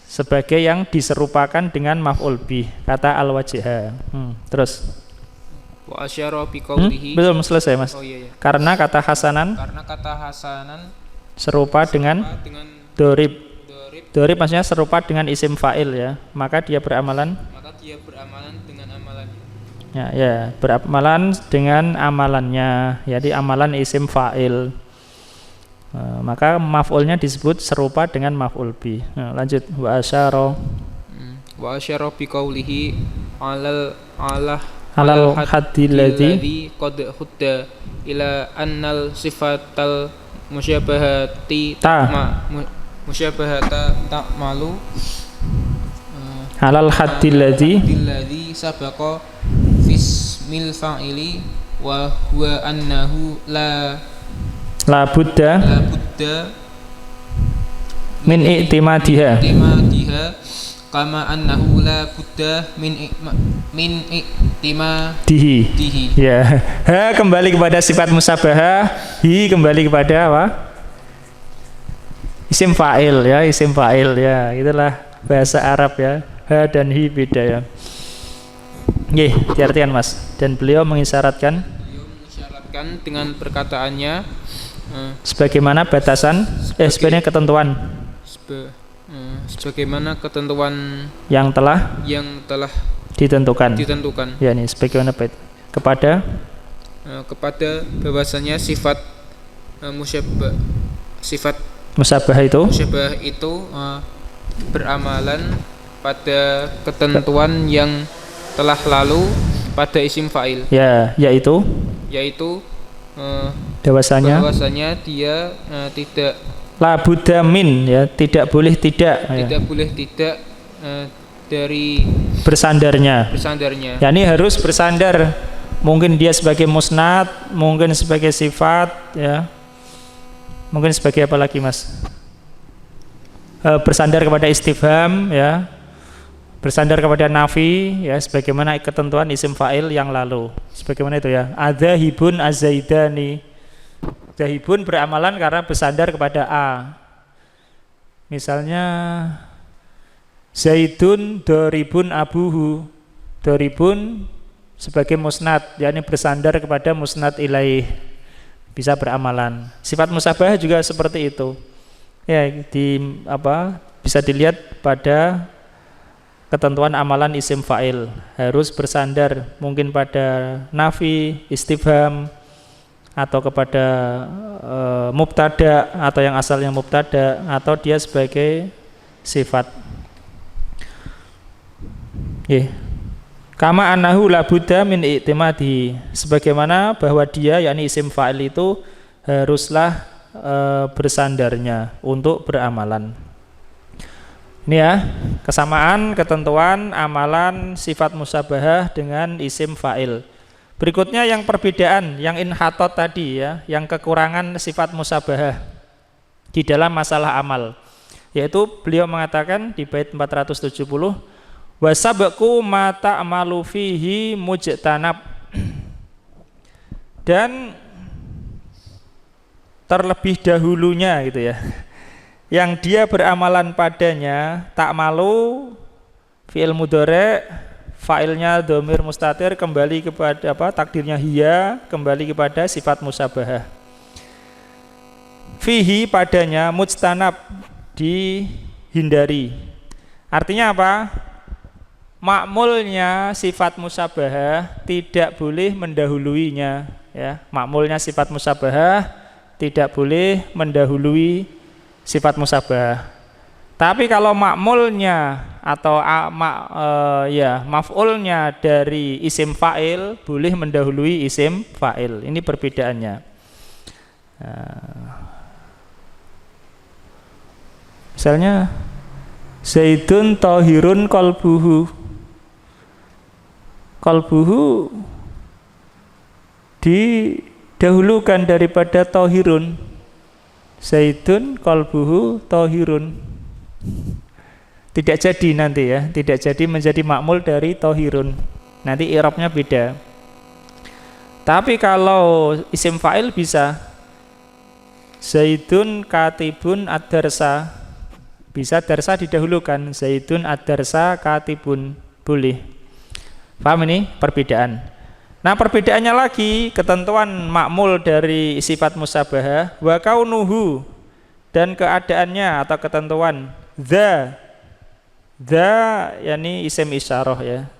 Sebagai yang diserupakan dengan maf'ul bih, kata al-wajha. Terus Wa asyara bi qaulihi. Belum selesai, Mas. Oh iya. Karena kata hasanan serupa dengan dorib. Dorib maksudnya serupa dengan isim fa'il ya. Maka dia beramalan dengan amalannya. Ya, beramalan dengan amalannya. Jadi amalan isim fa'il. Maka maf'ulnya disebut serupa dengan maf'ul bi. Lanjut wa asyara bi qaulihi alal haddil ladzi qad hudda ila annal sifatal musyabahati musyabahata ta'malu alal haddil ladzi sabaqa fismil fa'ili wa huwa annahu la budda min i'timadiha kama annahu la budda min i'timadihi. Ya. Ha kembali kepada sifat musabahah, hi kembali kepada apa? Isim fa'il ya, isim fa'il ya. Itulah bahasa Arab ya. Ha dan hi beda ya. Nggih, diartikan Mas. Dan beliau mengisyaratkan dengan perkataannya sebagaimana batasan sebenarnya ketentuan sebagaimana ketentuan yang telah ditentukan. Ya nih sebagaimana kepada bahwasanya sifat musabah itu beramalan pada ketentuan yang telah lalu pada isim fa'il. Ya, yaitu bahwasanya dia tidak la budda min ya, tidak boleh tidak dari bersandarnya. Ya ini harus bersandar, mungkin dia sebagai musnad, mungkin sebagai sifat ya, mungkin sebagai apa lagi Mas, bersandar kepada istifham ya, bersandar kepada nafi ya, sebagaimana ketentuan isim fa'il yang lalu, sebagaimana itu ya, adzahibun azzaidani. Zahibun beramalan karena bersandar kepada a. Misalnya Zaidun doribun abuhu. Doribun sebagai musnad, yakni bersandar kepada musnad ilaih, bisa beramalan. Sifat musabah juga seperti itu. Ya, bisa dilihat pada ketentuan amalan isim fa'il, harus bersandar mungkin pada nafi, istifham, atau kepada mubtada atau yang asalnya mubtada, atau dia sebagai sifat. Kama annahu la budda min i'timadi, sebagaimana bahwa dia yakni isim fa'il itu haruslah bersandarnya untuk beramalan. Ini ya, kesamaan ketentuan amalan sifat musabahah dengan isim fa'il. Berikutnya yang perbedaan, yang inhatot tadi ya, yang kekurangan sifat musabahah di dalam masalah amal, yaitu beliau mengatakan di bait 470, wasabqu ma ta'malu fihi mujtanab, dan terlebih dahulunya gitu ya, yang dia beramalan padanya, ta'malu fi'il mudhari', fa'ilnya dhamir mustatir, kembali kepada apa? Takdirnya hiya, kembali kepada sifat musabahah. Fihi padanya, mujtanab dihindari. Artinya apa? Makmulnya sifat musabahah tidak boleh mendahuluinya ya. Makmulnya sifat musabahah tidak boleh mendahului sifat musabahah. Tapi kalau makmulnya atau maf'ulnya dari isim fa'il boleh mendahului isim fa'il. Ini perbedaannya. Misalnya Zaidun tahirun qalbuhu. Qalbuhu didahulukan daripada tahirun. Zaidun qalbuhu tahirun. Tidak jadi nanti ya, tidak jadi menjadi makmul dari tahirun. Nanti i'rabnya beda. Tapi kalau isim fa'il bisa Zaidun katibun ad-darsa. Bisa darsa didahulukan, Zaidun ad-darsa katibun, boleh. Paham ini perbedaan. Nah, perbedaannya lagi ketentuan makmul dari sifat musyabahah wa kaunuhu dan keadaannya atau ketentuan dza yakni isim isyarah ya.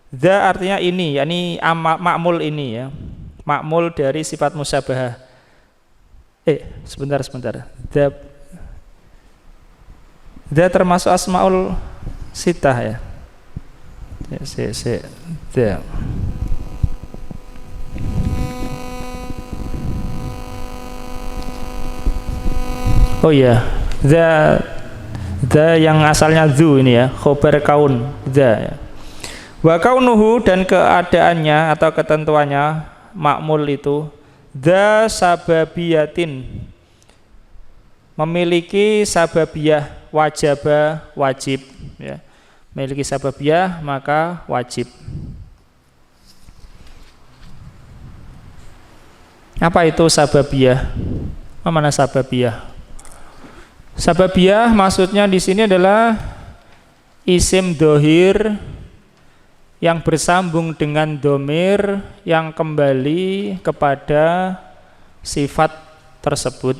Dza artinya ini, yakni makmul ini ya. Makmul dari sifat musyabahah. Sebentar. Dza termasuk asmaul sitah ya. Dza. Oh iya, dza yang asalnya dzu ini ya, khobar kaun dza ya. Wa kaunuhu dan keadaannya atau ketentuannya makmul itu dza sababiyatin, memiliki sababiyah, wajaba wajib ya. Memiliki sababiyah maka wajib. Apa itu sababiyah? Mana sababiyah? Sababiyah maksudnya di sini adalah isim dohir yang bersambung dengan domir yang kembali kepada sifat tersebut.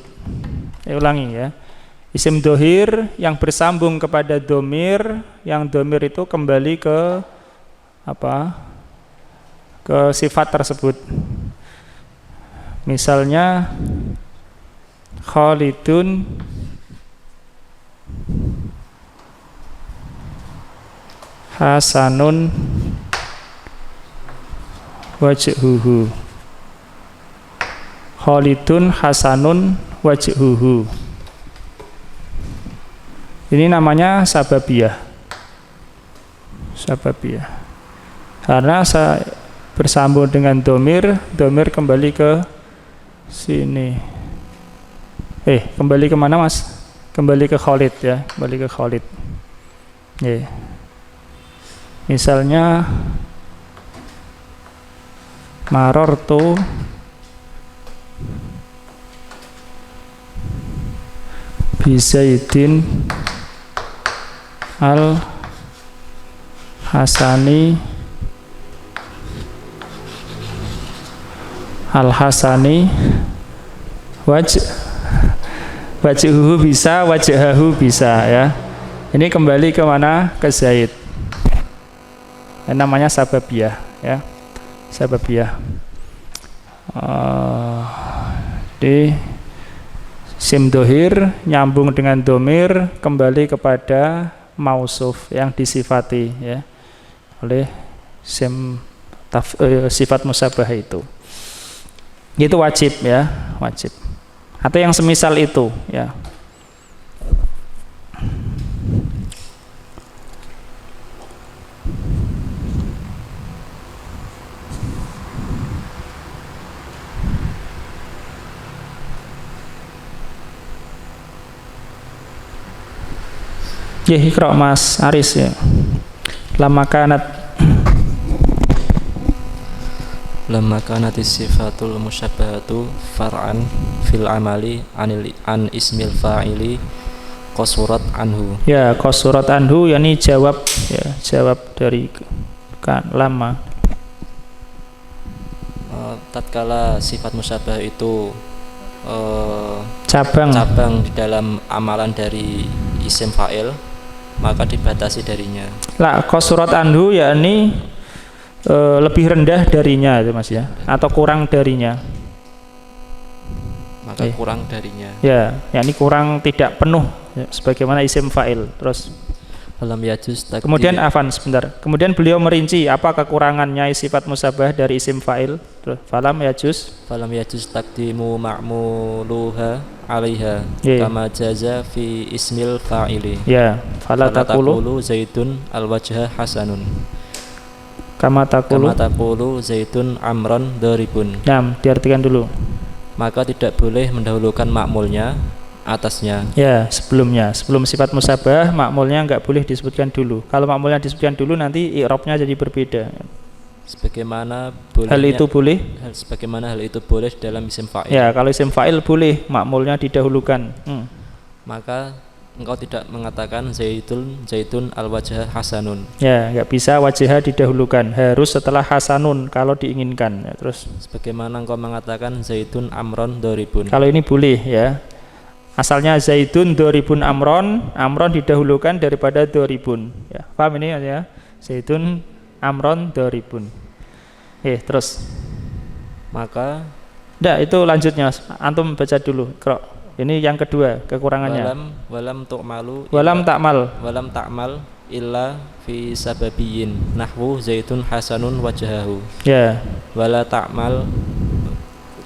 Saya ulangi ya. Isim dohir yang bersambung kepada domir, yang domir itu kembali ke apa? Ke sifat tersebut. Misalnya Khalidun hasanun wajhuhu. Khalidun hasanun wajhuhu. Ini namanya sababiyah. Sababiyah. Karena bersambung dengan domir kembali ke sini. Kembali kemana mas? Kembali ke Khalid ya, kembali ke Khalid. Misalnya marortu bizaidin al hasani wajhuhu bisa, wajhahu bisa ya. Ini kembali ke mana? Ke Zaid. Namanya sababiyah ya. Sababiyah. Di sim dohir nyambung dengan domir kembali kepada mausuf yang disifati ya oleh sim sifat musyabah itu wajib ya, wajib atau yang semisal itu ya. Ya, ikra Mas Aris ya. Lamma kanat sifatul musyabbahatu far'an fil amali an ismil fa'ili qasurat anhu. Ya, qasurat anhu yakni jawab dari kan lama. Tatkala sifat musyabbah itu cabang di dalam amalan dari isim fa'il, maka dibatasi darinya. Lah, qasurat anhu yakni lebih rendah darinya itu Mas ya, atau kurang darinya. Maka kurang darinya. Ya, yakni kurang, tidak penuh ya, sebagaimana isim fa'il. Terus falam yajuz takdim. Kemudian afan sebentar. Kemudian beliau merinci apa kekurangannya sifat musyabah dari isim fa'il. Terus falam yajuz takdimu ma'muluha 'alaiha kama jaza fi ismil fa'ili. Ya, fala taqulu zaidun al-wajha hasanun. Kama taqulu zaidun amron daribun. Diartikan dulu. Maka tidak boleh mendahulukan makmulnya atasnya. Ya, sebelumnya. Sebelum sifat musabah, ma'mulnya enggak boleh disebutkan dulu. Kalau ma'mulnya disebutkan dulu nanti i'rabnya jadi berbeda. Sebagaimana hal itu boleh dalam isim fa'il. Ya, kalau isim fa'il boleh ma'mulnya didahulukan. Maka engkau tidak mengatakan zaitun al-wajah hasanun. Ya, enggak bisa wajah didahulukan, harus setelah hasanun kalau diinginkan. Ya, terus sebagaimana engkau mengatakan zaitun amron doribun. Kalau ini boleh ya. Asalnya zaitun doribun amron, amron didahulukan daripada doribun. Ya, paham ini ya? Zaitun amron doribun. Terus. Maka itu lanjutnya. Antum baca dulu. Ini yang kedua kekurangannya. Walam takmal illa fi sababiyin nahwu zaitun hasanun wajahahu. Ya. Wala ta'mal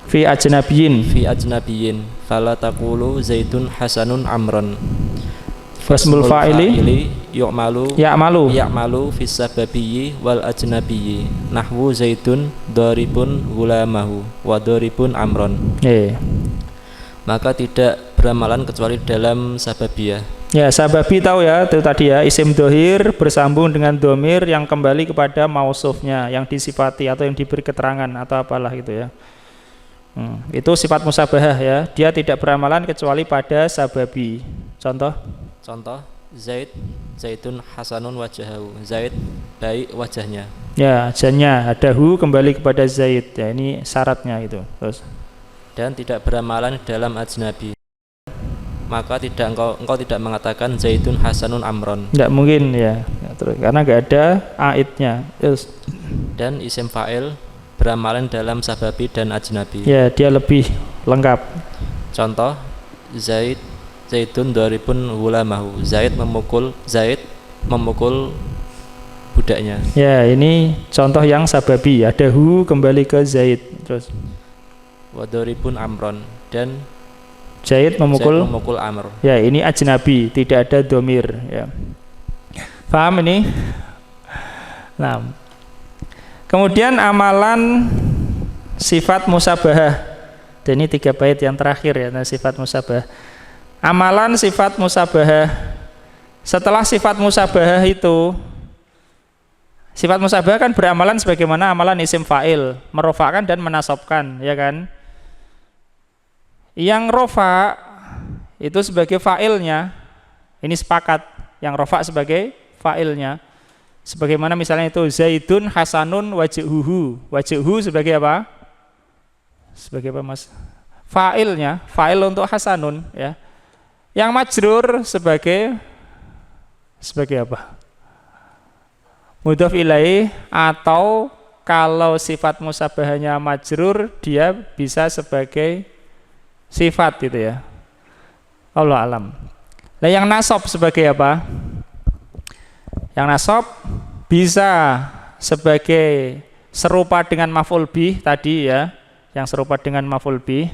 fi ajnabiyin fala taqulu zaitun hasanun amron. Fasmul fa'ili ya'malu fi sababiyyi wal ajnabiyyi nahwu zaitun daribun gulamahu wa daribun amron. Maka tidak beramalan kecuali dalam sababiyah. Ya, sababi tahu ya, itu tadi ya, isim dohir bersambung dengan domir yang kembali kepada mausufnya, yang disifati atau yang diberi keterangan atau apalah gitu ya. Itu sifat musabahah ya, dia tidak beramalan kecuali pada sababi. Contoh zaitun hasanun wajahahu, Zaid baik wajahnya. Ya, jannya ada hu kembali kepada Zaid ya, ini syaratnya itu. Terus dan tidak beramalan dalam ajnabi, maka engkau tidak mengatakan zaitun hasanun amron. Tidak mungkin ya, terus karena nggak ada aidnya. Terus dan isim fa'il beramalan dalam sababi dan ajnabi. Ya, dia lebih lengkap. Contoh zaitun daribun gulamahu, Zaid memukul budaknya. Ya, ini contoh yang sababi, ada hu kembali ke Zaid. Terus wadoribun amron, dan Zaid memukul amr. Ya, ini ajnabi, tidak ada domir ya. Paham ini? Nah, kemudian amalan sifat musabahah. Dan ini 3 bait yang terakhir ya, sifat musabahah. Amalan sifat musabahah. Setelah sifat musabahah itu, sifat musabahah kan beramalan sebagaimana amalan isim fa'il, merofakkan dan menasabkan, ya kan? Yang rofa itu sebagai fa'ilnya, ini sepakat, yang rofa sebagai fa'ilnya. Sebagaimana misalnya itu zaidun hasanun wajhuhu. Wajhuhu sebagai apa? Sebagai apa Mas? Fa'ilnya, fa'il untuk hasanun ya. Yang majrur sebagai apa? Mudhof ilaih, atau kalau sifat musabahahnya majrur, dia bisa sebagai sifat gitu ya. Allah alam. Nah, yang nasab sebagai apa? Yang nasab bisa sebagai serupa dengan maf'ul bih tadi ya, yang serupa dengan maf'ul bih.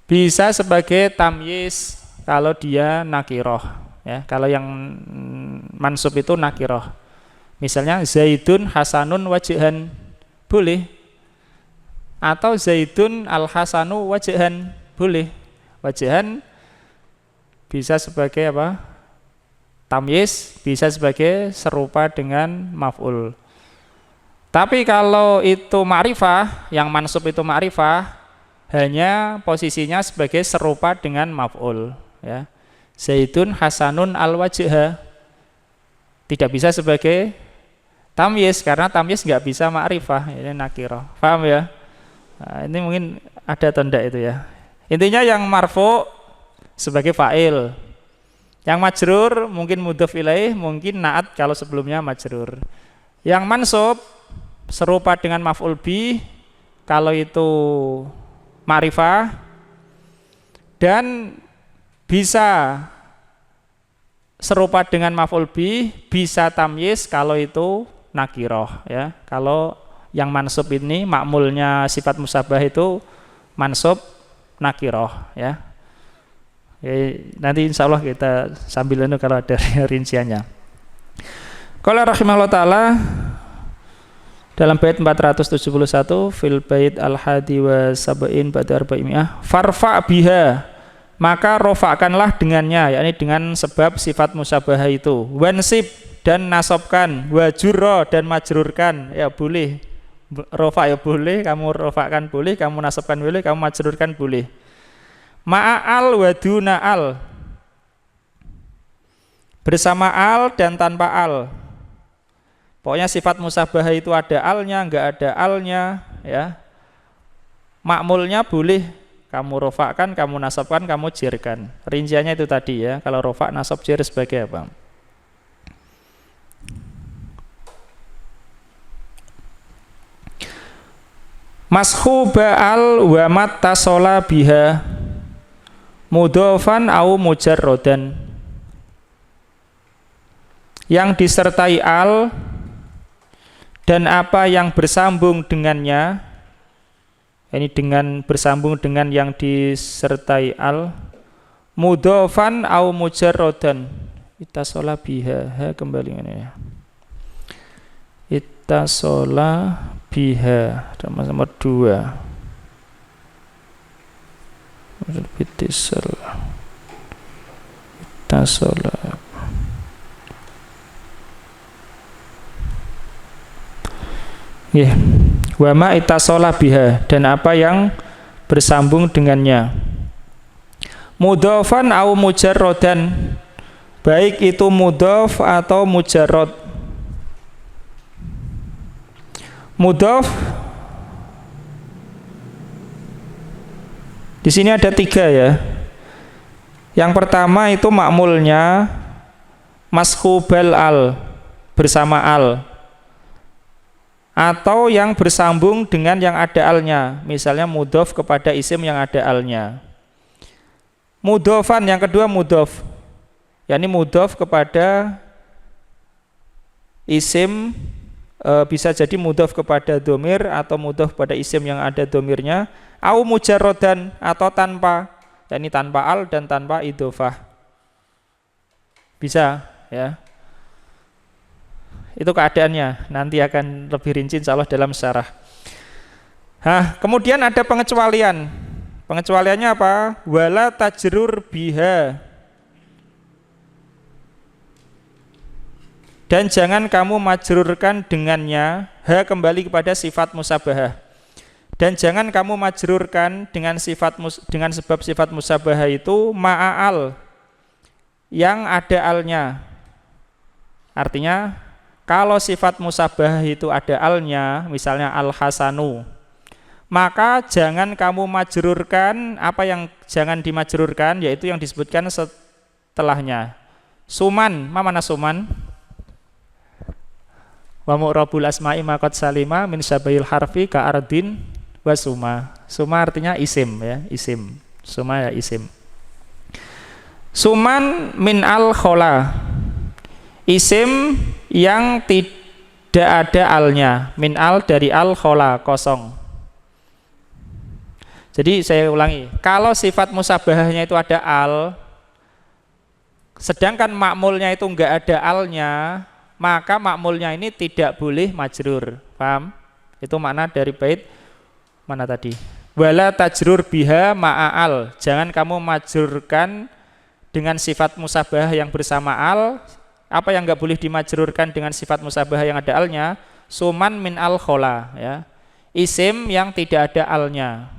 Bisa sebagai tamyiz kalau dia nakiroh ya. Kalau yang mansub itu nakiroh. Misalnya zaidun hasanun wajhan, boleh. Atau zaidun al-hasanu wajhan, boleh. Wajhan bisa sebagai apa? Tamyiz, bisa sebagai serupa dengan maf'ul. Tapi kalau itu ma'rifah, yang mansub itu ma'rifah, hanya posisinya sebagai serupa dengan maf'ul ya. Zaidun hasanun al-wajha, tidak bisa sebagai tamyiz, karena tamyiz nggak bisa ma'rifah, ini nakirah. Paham ya? Nah, ini mungkin ada tanda itu ya. Intinya yang marfu sebagai fa'il, yang majrur mungkin mudhof ilaih, mungkin naat kalau sebelumnya majrur. Yang mansub serupa dengan maf'ul bih kalau itu ma'rifah, dan bisa serupa dengan maf'ul bih, bisa tamyiz kalau itu nakiroh ya. Kalau yang mansub ini ma'mulnya sifat musabah itu mansub nakiroh ya. Nanti insya Allah kita sambil itu kalau ada rinciannya. Qala rahimahullah ta'ala dalam bait 471 fil bait al-hadi wa sab'in ba'da arba'imi'ah, farfa biha maka rofa'kanlah dengannya, yakni dengan sebab sifat musabahah itu. Wansib, dan nasabkan, wajurro, dan majrurkan, ya boleh. Rofa ya boleh, kamu rofa'kan boleh, kamu nasabkan boleh, kamu majrurkan boleh. Ma'al wa duna al, bersama al dan tanpa al. Pokoknya sifat musabahah itu ada alnya, enggak ada alnya, ya. Makmulnya boleh kamu rofa'kan, kamu nasabkan, kamu jirkan. Rinciannya itu tadi ya. Kalau rofa' nasab jir sebagai apa? Mashu ba'al wa mattasola biha mudhofan au mujarrodan, yang disertai al dan apa yang bersambung dengannya, ini dengan bersambung dengan yang disertai al, mudhofan au mujarrodan, ittasola biha, ha kembali ini ya, ittasola biha, nomor 2 bitisal ittasola. Ya, wa ma ittasola biha, dan apa yang bersambung dengannya. Mudhofan au mujarrodan, baik itu mudhof atau mujarrod. Mudhof di sini ada 3 ya. Yang pertama itu makmulnya mashubal al, bersama al, atau yang bersambung dengan yang ada alnya, misalnya mudhof kepada isim yang ada alnya. Mudhofan yang kedua mudhof, yakni mudhof kepada isim, bisa jadi mudhof kepada domir atau mudhof pada isim yang ada domirnya, au mujarrodan, atau tanpa, yakni tanpa al dan tanpa idhofah. Bisa ya. Itu keadaannya, nanti akan lebih rinci insyaallah dalam syarah. Kemudian ada pengecualian. Pengecualiannya apa? Wala tajrur biha, dan jangan kamu majrurkan dengannya, ha kembali kepada sifat musabahah. Dan jangan kamu majrurkan dengan dengan sebab sifat musabahah itu ma'al, yang ada alnya. Artinya kalau sifat musabahah itu ada alnya, misalnya al-hasanu, maka jangan kamu majrurkan apa yang jangan dimajrurkan, yaitu yang disebutkan setelahnya. Suman, mana suman? Wa mu'rabul asma'i maqad salima min sabail harfi ka ardin wa suma. Suma artinya isim ya, isim. Suma ya isim. Suman min al khola, isim yang tidak ada alnya. Min al dari al khola, kosong. Jadi saya ulangi, kalau sifat musabahahnya itu ada al, sedangkan makmulnya itu enggak ada alnya, maka makmulnya ini tidak boleh majrur. Paham? Itu makna dari bait mana tadi? Wala tajrur biha ma'al, jangan kamu majrurkan dengan sifat musabahah yang bersama al. Apa yang enggak boleh dimajrurkan dengan sifat musabahah yang ada alnya? Suman min al khola ya, isim yang tidak ada alnya.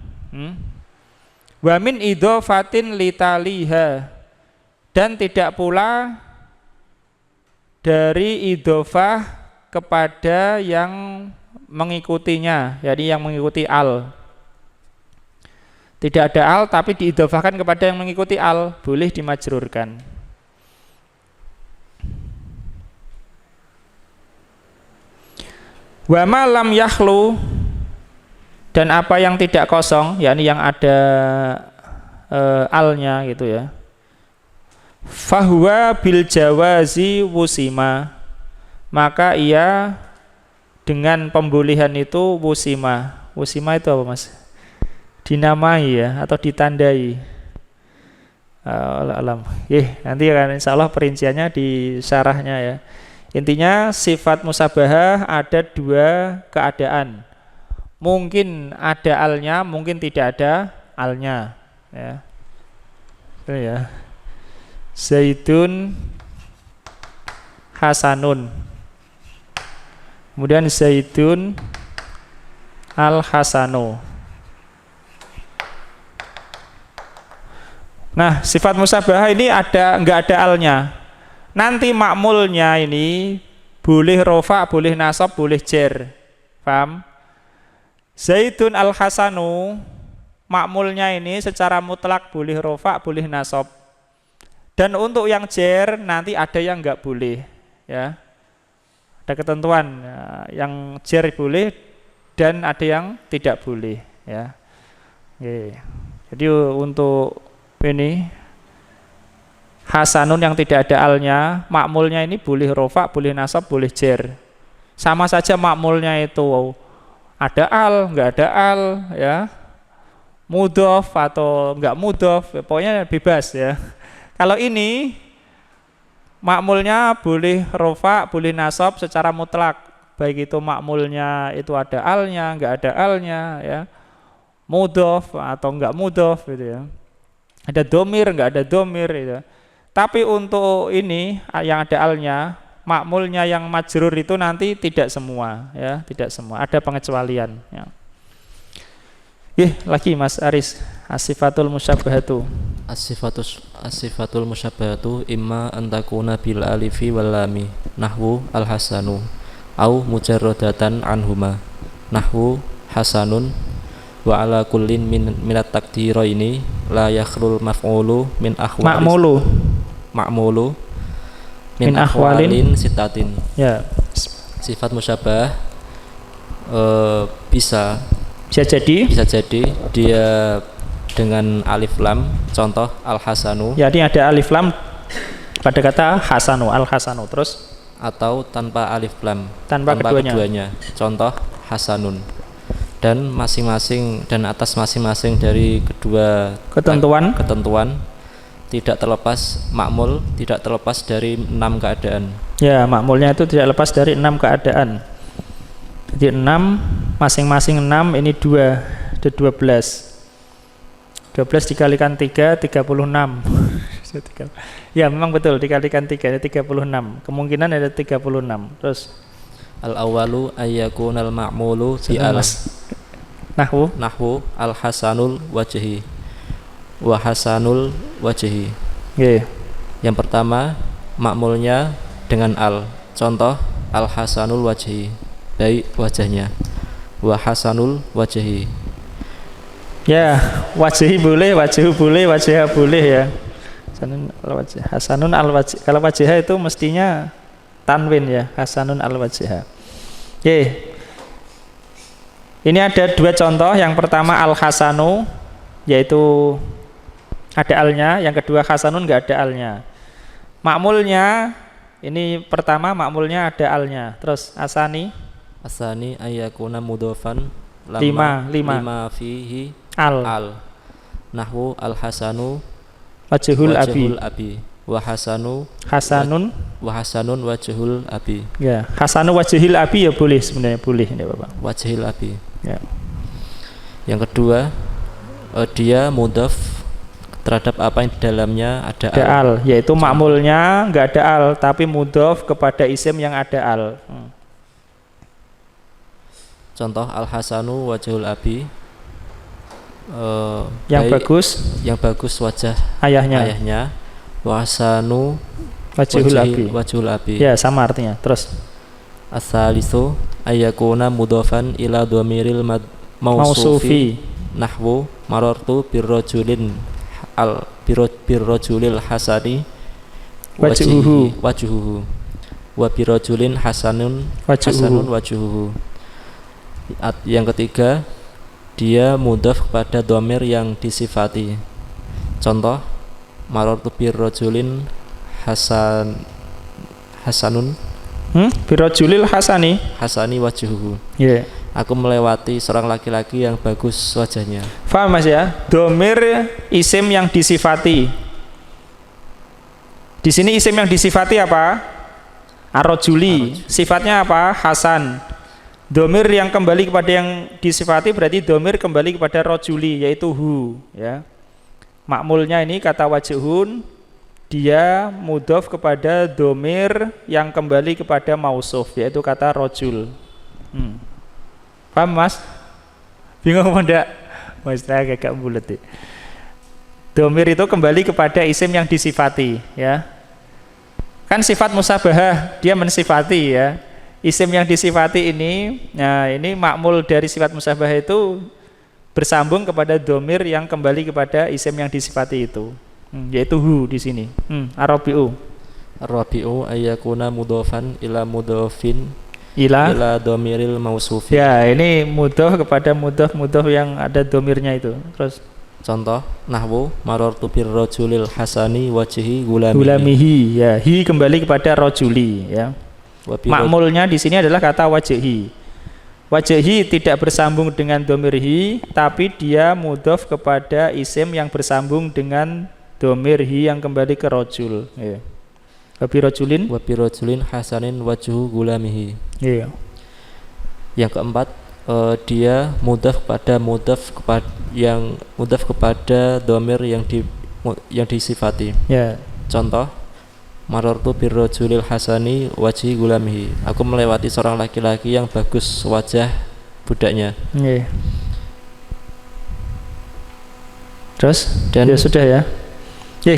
Wa min idhofatin litaliha, dan tidak pula dari idhofah kepada yang mengikutinya, jadi yang mengikuti al. Tidak ada al tapi diidhofahkan kepada yang mengikuti al, boleh dimajrurkan. Wa ma lam yakhlu, dan apa yang tidak kosong, yakni yang ada alnya gitu ya. Fahuwa bil jawazi wusima, maka ia dengan pembolehan itu wusima. Wusima itu apa mas? Dinamai ya, atau ditandai. Alam. Nanti kan insyaallah perinciannya di syarahnya ya. Intinya sifat musabahah ada 2 keadaan. Mungkin ada alnya, mungkin tidak ada alnya ya. ya. Zaidun hasanun. Kemudian Zaidun al-hasanu. Nah, sifat musyabahah ini enggak ada alnya. Nanti makmulnya ini boleh rofa, boleh nasab, boleh jer. Paham? Zaidun al-hasanu, makmulnya ini secara mutlak boleh rofa, boleh nasab. Dan untuk yang jer nanti ada yang enggak boleh, ya. Ada ketentuan, yang jer boleh dan ada yang tidak boleh, ya. Oke. Jadi untuk ini hasanun yang tidak ada alnya, makmulnya ini boleh rofa, boleh nasab, boleh jer. Sama saja makmulnya itu ada al, enggak ada al, ya. Mudhof atau enggak mudhof, pokoknya bebas, ya. Kalau ini makmulnya boleh rofa, boleh nasab secara mutlak, baik itu makmulnya itu ada alnya, enggak ada alnya, ya. Mudhof atau enggak mudhof, gitu ya. Ada domir, enggak ada domir, gitu. Tapi untuk ini yang ada alnya, makmulnya yang majrur itu nanti tidak semua, ya, tidak semua. Ada pengecualian, ya. Lagi Mas Aris, as-sifatul musyabahatu. As-sifatul musyabahatu imma antakuna bil alifi wal lami nahwu al-hasanu au mujarradatan anhuma nahwu hasanun wa ala kullin minat takdiraini la yakhrul maf'ulu min ahwalin ma'mulu min ahwalin sitatin. Ya. Sifat musyabah bisa jadi dia dengan alif lam, contoh al-hasanu. Ya, ini ada alif lam pada kata hasanu, al-hasanu, terus atau tanpa alif lam, tanpa keduanya. Contoh hasanun. Dan masing-masing dan atas masing-masing dari kedua ketentuan tidak terlepas makmul, tidak terlepas dari 6 keadaan. Ya, makmulnya itu tidak lepas dari 6 keadaan. Jadi 6, masing-masing 6, ini 2, ada 12. 12 dikalikan 3, 36. Ya, memang betul, dikalikan 3, ada 36. Kemungkinan ada 36. Terus al-awwalu ayyakunal ma'mulu bi al. Nahwu al-hasanul wajhi wa hasanul wajhi. Yang pertama, makmulnya dengan al. Contoh al-hasanul wajhi, baik wajahnya. Wa hasanul wajhi. Ya, wajhi boleh, wajhu boleh, wajha boleh, ya. Hasanun al-wajhi. Kalau wajha itu mestinya tanwin, ya. Hasanun al-wajha. Ini ada 2 contoh. Yang pertama al-hasanu, yaitu ada alnya. Yang kedua hasanun enggak ada alnya. Makmulnya ini pertama, makmulnya ada alnya. Terus asani ayyakuna mudhofan lima fihi al. Nahwu al-hasanu wajhul abi. Wa hasanun wajhul abi. Ya, hasanu wajhil abi ya boleh, sebenarnya boleh ini Bapak. Wajhil abi. Ya. Yang kedua, dia mudhaf terhadap apa yang di dalamnya ada al, yaitu makmulnya enggak ada al, tapi mudhaf kepada isim yang ada al. Contoh al-hasanu wajhul abi. Yang bagus wajah ayahnya. Wa hasanu wajhul abi. Ya, sama artinya. Terus as-salisu ayyakuna mudhafan ila dhamiril mausufi nahwu marartu birrajulil hasani wajhuhu wa birrajulin hasanun wajhuhu. Yang ketiga, dia mudhaf kepada dhamir yang disifati. Contoh marartu birrajulin hasanun birrajulil hasani wajhuhu. Yeah. Aku melewati seorang laki-laki yang bagus wajahnya. Faham Mas ya? Domir isim yang disifati. Di sini isim yang disifati apa? Ar-rajuli. Sifatnya apa? Hasan. Domir yang kembali kepada yang disifati berarti domir kembali kepada rajuli, yaitu hu, ya. Makmulnya ini kata wajhun, dia mudhof kepada domir yang kembali kepada mausuf, yaitu kata rojul. Paham mas? Bingung apa enggak? Mas, saya agak bulet ya. Domir itu kembali kepada isim yang disifati, ya. Kan sifat musabahah, dia mensifati, ya. Isim yang disifati ini, nah ini makmul dari sifat musabahah itu bersambung kepada domir yang kembali kepada isim yang disifati itu, yaitu hu di sini. Ar-rabi'u. Ar-rabi'u ayyakuna mudhofan ila mudhofin ila domiril mausufi. Ya, ini mudhof kepada mudhof yang ada domirnya itu. Terus contoh nahwu marartu bir rajulil hasani wajhi gulamihi. Gulamihi, ya, hi kembali kepada rajuli, ya. Makmulnya di sini adalah kata wajhi. Wajhi tidak bersambung dengan domir hi, tapi dia mudhof kepada isim yang bersambung dengan domir hi yang kembali ke rajul, ya. Wabirojulin hasanin wajhu gulamihi. Iya. Yang keempat, dia mudhaf kepada domir yang disifati. Ya. Contoh, marartu birrajulil hasani wajhi gulamihi. Aku melewati seorang laki-laki yang bagus wajah budaknya. Iya. Terus dan ya sudah ya.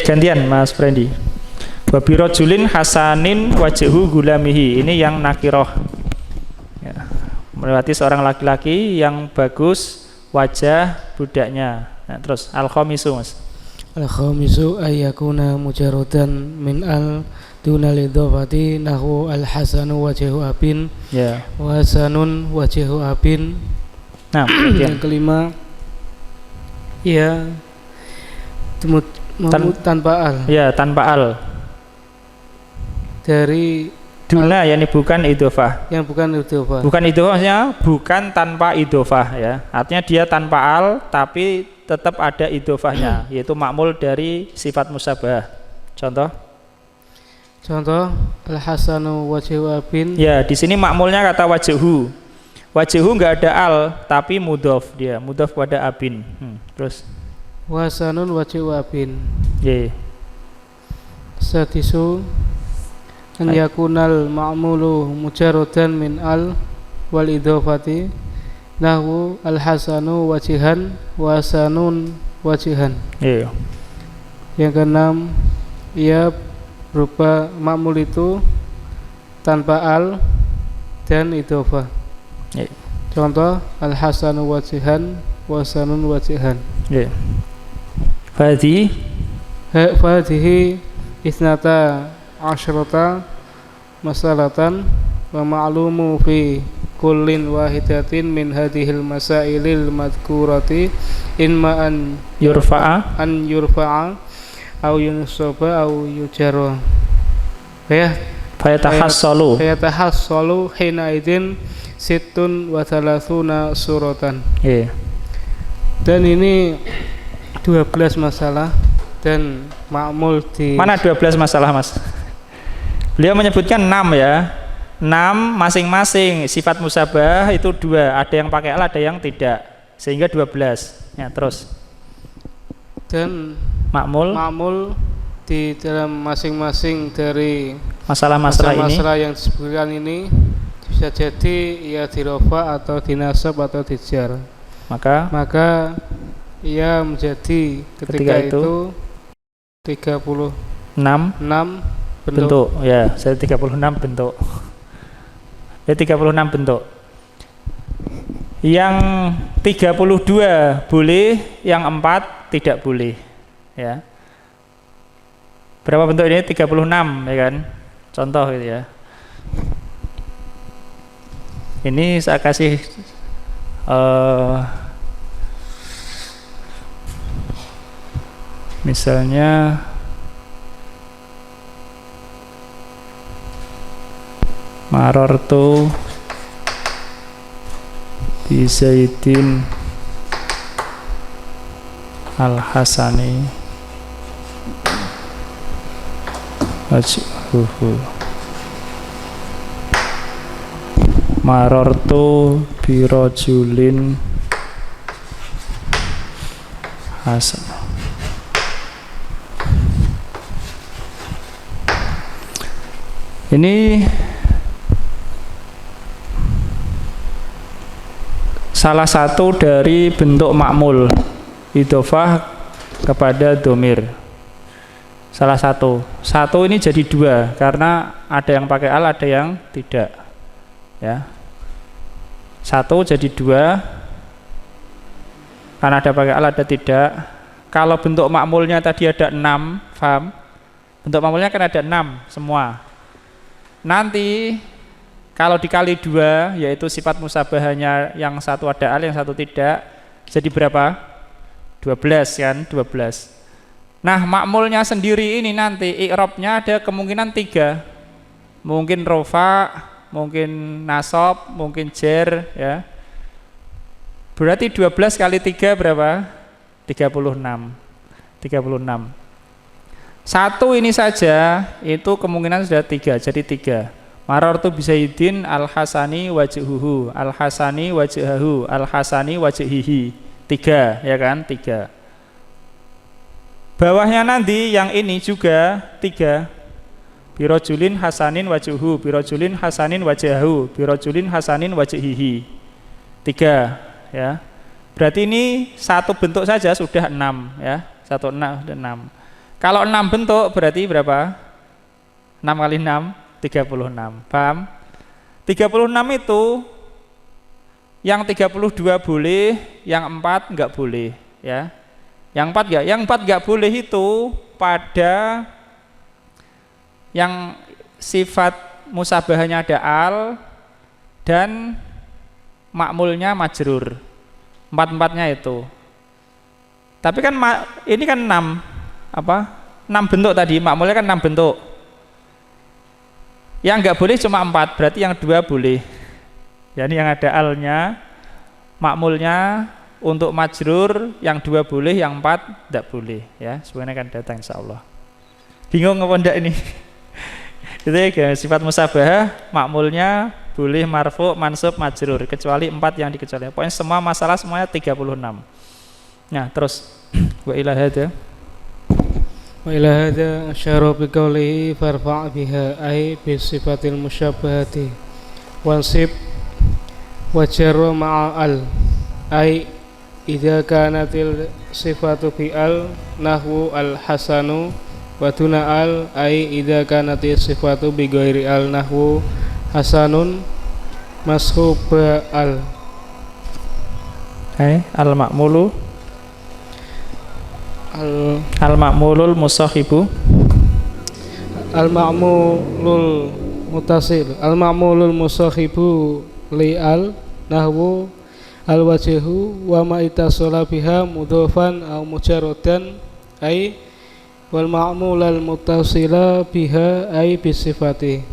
Gantian Mas Frendi. Wabirojulin hasanin wajhu gulamihi. Ini yang nakiroh, ya. Melewati seorang laki-laki yang bagus wajah budaknya. Nah, terus al-khamisu Mas. Al-khamisu ayyakuna mujarradan min al dunal idhofati nahu al-hasanu wajhu abin, ya. Wa hasanun wajhu abin. Nah, yang kelima, ya, tanpa al. Ya, tanpa al. Dari duna, yakni bukan idhofah. Yang bukan idhofah. Bukan idhofah maksudnya bukan tanpa idhofah, ya. Artinya dia tanpa al tapi tetap ada idhofahnya, yaitu makmul dari sifat musabah. Contoh al-hasanu wajhu abin. Ya, di sini makmulnya kata wajhu. Wajhu enggak ada al tapi mudhof, dia mudhof pada abin. Terus wasanun wajhu abin. Ya. Satisu an yakunal ma'mulu mujarradan min al wal idhofati nahu al hasanu wajihan wa hasanun wajihan. Iya. Yang keenam, ia berupa ma'mul itu tanpa al dan idhofah. Iya. Contoh al hasanu wajihan wa hasanun wajihan. Iya. Fadhihi isnata asyrata masalatan wa ma'lumu fi kullin wahidatin min hadhil masailil madhkurati imma an yurfa'a aw yunsaba aw yujarra. Fayatahassalu hina idin sittun wa thalathuna suratan. Dan ini 12 masalah dan ma'mul di mana 12 masalah Mas? Beliau menyebutkan 6 ya. 6 masing-masing sifat musabah itu 2, ada yang pakai al, ada yang tidak, sehingga 12. Ya, terus. Dan makmul di dalam masing-masing dari masalah-masalah yang disebutkan ini bisa jadi ia dirofa atau dinasab atau dijar. Maka ia menjadi ketika itu 36 bentuk. Ya, saya 36 bentuk. Ya, 36 bentuk. Yang 32 boleh, yang 4 tidak boleh, ya. Berapa bentuk ini? 36, ya kan? Contoh gitu ya. Ini saya kasih misalnya marartu bi Zaidin al-Hasani wajhuhu marartu bi rajulin hasan. Ini salah satu dari bentuk ma'mul, idhofah kepada domir. Salah satu. Satu ini jadi dua karena ada yang pakai al, ada yang tidak. Ya. Satu jadi dua karena ada pakai al, ada tidak. Kalau bentuk ma'mulnya tadi ada 6, paham? Bentuk ma'mulnya kan ada 6 semua. Nanti kalau dikali dua, yaitu sifat musabahanya yang satu ada al, yang satu tidak, jadi berapa? 12 kan? 12. Nah, ma'mulnya sendiri ini nanti i'rabnya ada kemungkinan 3. Mungkin rofa, mungkin nasab, mungkin jer, ya. Berarti 12 kali 3 berapa? 36. 36. Satu ini saja itu kemungkinan sudah 3, jadi 3. Marartu bisaidin al-hasani wajhuhu, al-hasani wajhahu, al-hasani wajhihi. 3, ya kan? 3. Bawahnya nanti yang ini juga 3. Birojulin hasanin wajhuhu, birojulin hasanin wajhahu, birojulin hasanin wajhihi. 3, ya. Berarti ini satu bentuk saja sudah 6, ya. 1 6 dan 6. Kalau 6 bentuk berarti berapa? 6 kali 6 36. Paham? 36 itu yang 32 boleh, yang 4 enggak boleh, ya. Yang 4 enggak, yang 4 enggak boleh itu pada yang sifat musabahanya ada al dan makmulnya majrur. 4-4-nya itu. Tapi kan ini kan 6 6 bentuk tadi, makmulnya kan 6 bentuk. Yang enggak boleh cuma 4, berarti yang 2 boleh. Yani yang ada alnya, makmulnya untuk majrur, yang 2 boleh, yang 4 tidak boleh, ya. Sebenarnya akan datang insyaallah. Bingung apa enggak ini? Itu ya, sifat musabahah, makmulnya boleh marfu, mansub, majrur, kecuali 4 yang dikecualikan. Pokoknya semua masalah semuanya 36. Nah, terus wa ila hadza wa ila hadza asyara bi qawlihi farfa' biha ay bi sifatil musyabbahati wansib wa jarra ma'a al ay idza kanatil sifatu bi al nahwu al hasanu wa duna al ay idza kanatil sifatu bi ghairi al nahwu hasanun mashuba al al ma'mulu al ma'mulul musahibu al ma'mulul mutasil al ma'mulul musahibu li al nahwu al wajhu wa ma itasala biha mudhafan aw mujarradan ay wal ma'mul al mutasila biha ay bisifati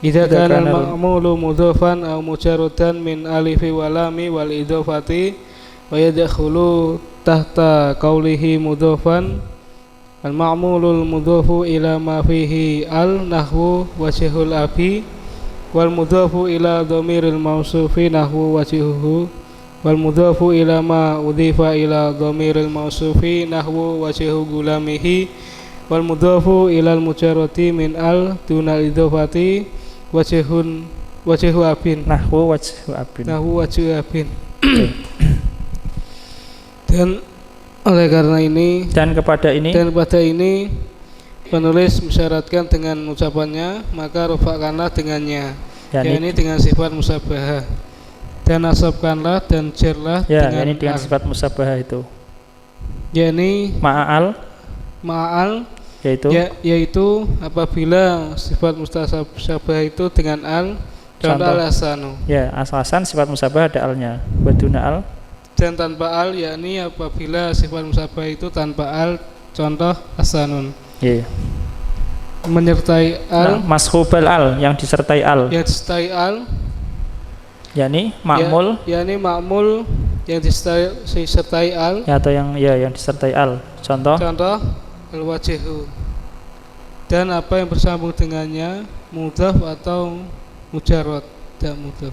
idza kana al ma'mulu mudhafan aw mujarradan min alifi wa lami wal idhafati wa yadkhulu tahta qawlihi mudhafan al ma'mulul mudhafu ila ma fihi al nahwu wajhul abi wal mudhafu ila dhamiril mausufi nahwu wajhuhu wal mudhafu ila ma udhifa ila dhamiril mausufi nahwu wajhu gulamihi wal mudhafu ila al mujarrati min al dunal idhafati wajhu abin nahwu wajhu abin. Dan oleh karena ini dan kepada ini penulis mensyaratkan dengan ucapannya, maka rofakkanlah dengannya, yakni dengan sifat musabahah, dan nasabkanlah dan jerlah dengan sifat musabahah itu, yakni ma'al yaitu apabila sifat musabahah itu dengan al, contoh al-hasanu, ya al-hasan sifat musabahah ada alnya, baduna al, dan tanpa al, yakni apabila sifat musabahah itu tanpa al, contoh hasanun, menyertai al, mashubal al, yang disertai al, yakni ma'mul, yakni ma'mul yang disertai al, ya, atau yang disertai al, contoh al-wajhu, dan apa yang bersambung dengannya mudhaf atau mujarrad, tidak mudhaf,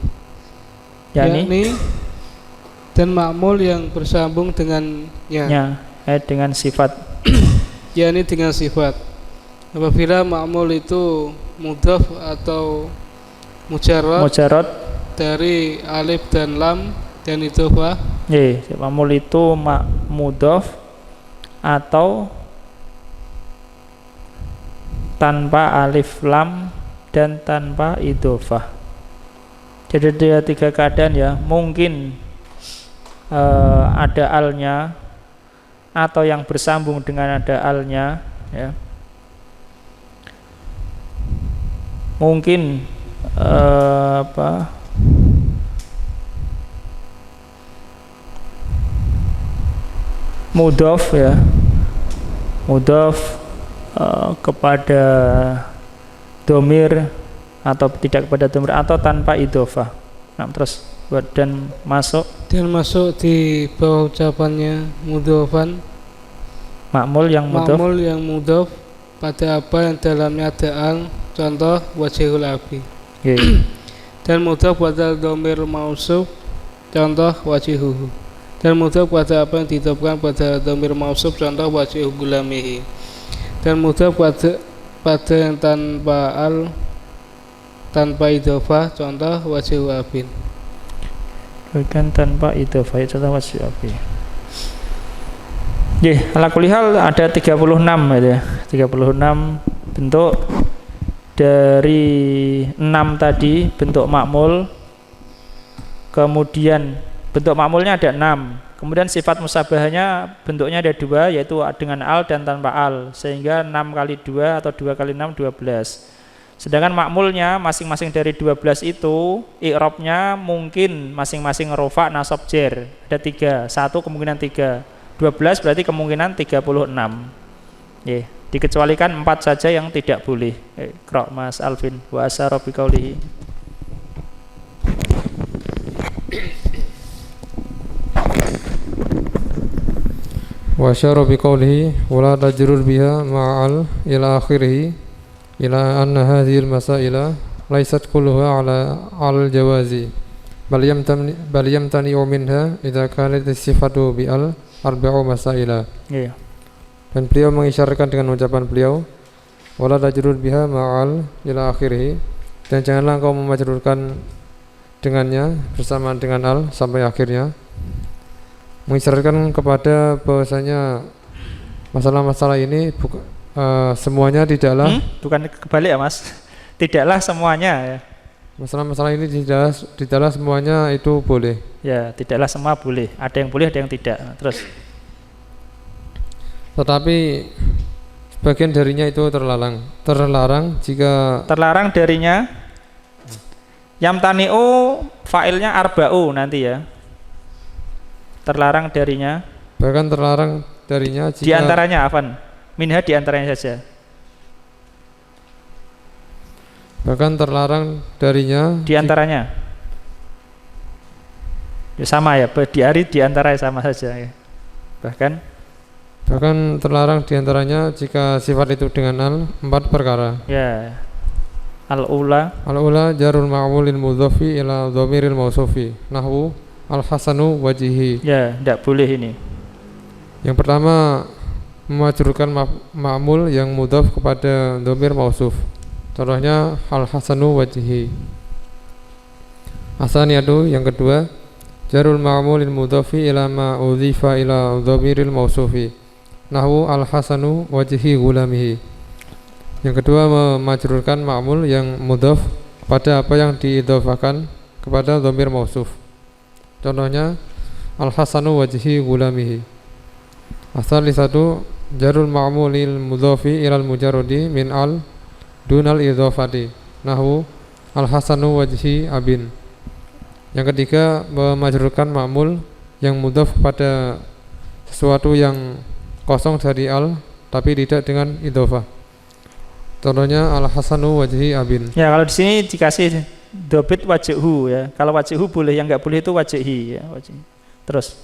yakni dan ma'mul yang bersambung dengannya, dengan sifat, yakni dengan sifat Apabila ma'mul itu mudhaf atau mujarrad dari alif dan lam dan idhofah. Ma'mul itu mudhaf atau tanpa alif lam dan tanpa idhofah. Jadi ada 3 keadaan ya. Mungkin ada alnya atau yang bersambung dengan ada alnya ya. Mungkin mudhaf ya, mudhaf kepada domir atau tidak kepada domir atau tanpa idhofah. Nah, terus dan masuk di bawah ucapannya mudhafan, ma'mul yang mudhaf pada apa yang dalamnya ada al, contoh wajhul abi. Dan mudhaf pada dhamir mausuf, contoh wajhuhu. Dan mudhaf pada apa yang didhofkan pada dhamir mausuf, contoh wajhu gulamihi. Dan mudhaf pada yang tanpa al, tanpa idhofah, contoh wajhu abin. Bukan tanpa idhofah, contoh wajhu abin. Ala kulli hal ada 36 gitu ya. 36 bentuk dari 6 tadi bentuk ma'mul. Kemudian bentuk ma'mulnya ada 6. Kemudian sifat musabahahnya bentuknya ada 2, yaitu dengan al dan tanpa al, sehingga 6 kali 2 atau 2 kali 6 12. Sedangkan ma'mulnya masing-masing dari 12 itu i'rabnya mungkin masing-masing rofa nasab jar. Ada 3, 1 kemungkinan 3. 12 berarti kemungkinan 36. Dikecualikan 4 saja yang tidak boleh. Qra' Mas Alvin wa asara bi qaulihi. Wa asyara bi qaulihi wa la tajrur biha ma'al ila akhirih ila anna hadhihi al-masaila laysat kulluha ala al-jawazi bal yamtani minha idza kanat sifatu bi al arba'u masaila. Dan beliau mengisyaratkan dengan ucapan beliau wala tajrur biha ma'al ila akhirih, dan janganlah engkau memajrurkan dengannya bersamaan dengan al sampai akhirnya, mengisyaratkan kepada bahwasanya masalah-masalah ini semuanya tidaklah bukan kebalik ya Mas, tidaklah semuanya ya. Masalah-masalah ini tidaklah semuanya itu boleh. Ya, tidaklah semua boleh. Ada yang boleh, ada yang tidak. Terus. Tetapi sebagian darinya itu terlarang jika terlarang darinya. Yamtani'u fa'ilnya arba'u nanti ya. Terlarang darinya. Bahkan terlarang darinya jika. Di antaranya afan. Minha di antaranya saja. Bahkan terlarang darinya di antaranya ya sama ya, di antara sama saja ya. Bahkan terlarang di antaranya jika sifat itu dengan al 4 perkara ya. Al-ula jarul ma'mulin mudhafi ila dhamiril mausufi nahwu al-hasanu wajhi. Ya, tidak boleh ini. Yang pertama, memajrurkan ma'mul yang mudhaf kepada dhamir mausuf. Contohnya al-hasanu wajhi. Asaniyatu, yang kedua, jarul ma'mulin mudhafi ila ma udhifa ila dhamiril mausufi nahwu al-hasanu wajhi gulamihi. Yang kedua, memajrurkan ma'mul yang mudhaf pada apa yang diidhofahkan kepada dhamir mausuf. Contohnya al-hasanu wajhi gulamihi. Asalisatu, jarul ma'mulil mudhafi ilal mujarradi min al dunal idhofati nahwu al-hasanu wajhi abin. Yang ketiga, memajrurkan ma'mul yang mudhaf pada sesuatu yang kosong dari al tapi tidak dengan idhofah. Contohnya al-hasanu wajhi abin. Ya, kalau di sini dikasih dobit wajhu ya. Kalau wajhu boleh, yang enggak boleh itu wajhi ya, wajhi. Terus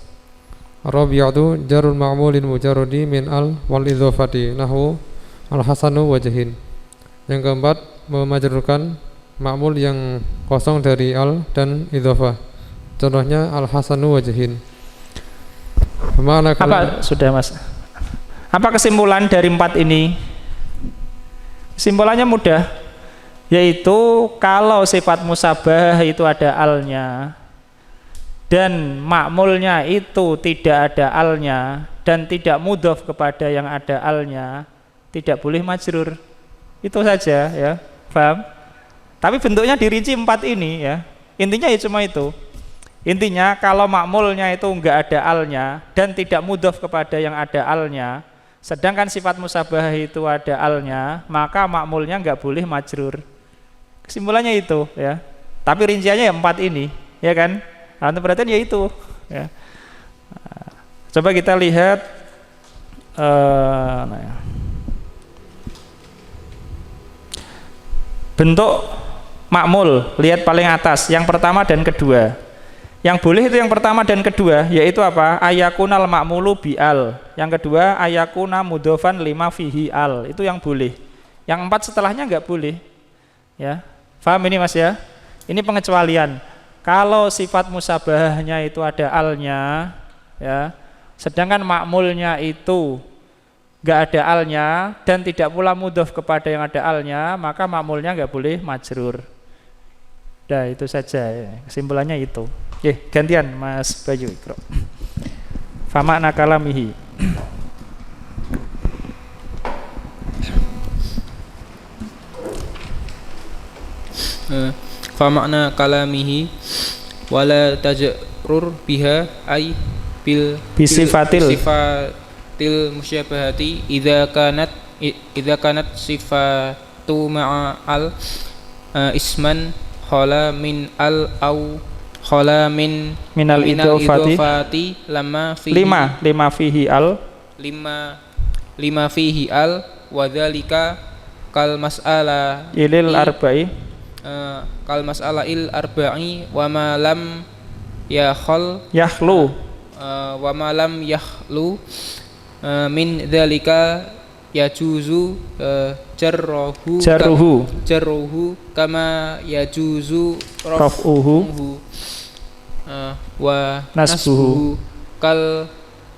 Rabi'atu, jarul ma'mulin mujarradi min al wal idhofati nahwu al-hasanu wajhin. Yang keempat, memajrurkan ma'mul yang kosong dari al dan idhofah. Contohnya al-hasanu wajhin. Apa sudah Mas? Apa kesimpulan dari 4 ini? Simpulannya mudah, yaitu kalau sifat musabah itu ada alnya dan ma'mulnya itu tidak ada alnya dan tidak mudhof kepada yang ada alnya, tidak boleh majrur. Itu saja ya, paham? Tapi bentuknya dirinci 4 ini ya. Intinya ya cuma itu. Intinya kalau ma'mulnya itu enggak ada alnya dan tidak mudhof kepada yang ada alnya, sedangkan sifat musabah itu ada alnya, maka ma'mulnya enggak boleh majrur. Kesimpulannya itu ya. Tapi rinciannya ya 4 ini, ya kan? Nah, perhatian ya itu ya. Nah, coba kita lihat bentuk ma'mul, lihat paling atas, yang pertama dan kedua. Yang boleh itu yang pertama dan kedua, yaitu apa? Ayakunal ma'mulu bi'al. Yang kedua ayakuna mudhofan lima fihi al. Itu yang boleh. Yang 4 setelahnya enggak boleh. Ya. Paham ini Mas ya? Ini pengecualian. Kalau sifat musabahnya itu ada alnya, ya. Sedangkan ma'mulnya itu enggak ada alnya dan tidak pula mudhof kepada yang ada alnya, maka ma'mulnya enggak boleh majrur. Nah, itu saja ya. Kesimpulannya itu. Gantian Mas Bayu Ikro. Famakna kalamihi. Famakna kalamihi wala tajrur biha ay bisifatil musyabahati idza kanat sifatu ma'al isman khala min al au khala minal idhofati lima fihi al wa dzalika kal mas'ala ilil arba'i wa ma lam yakhlu min dzalika yajuzu jarruhu kama yajuzu raf'uhu wa nasbuhu kal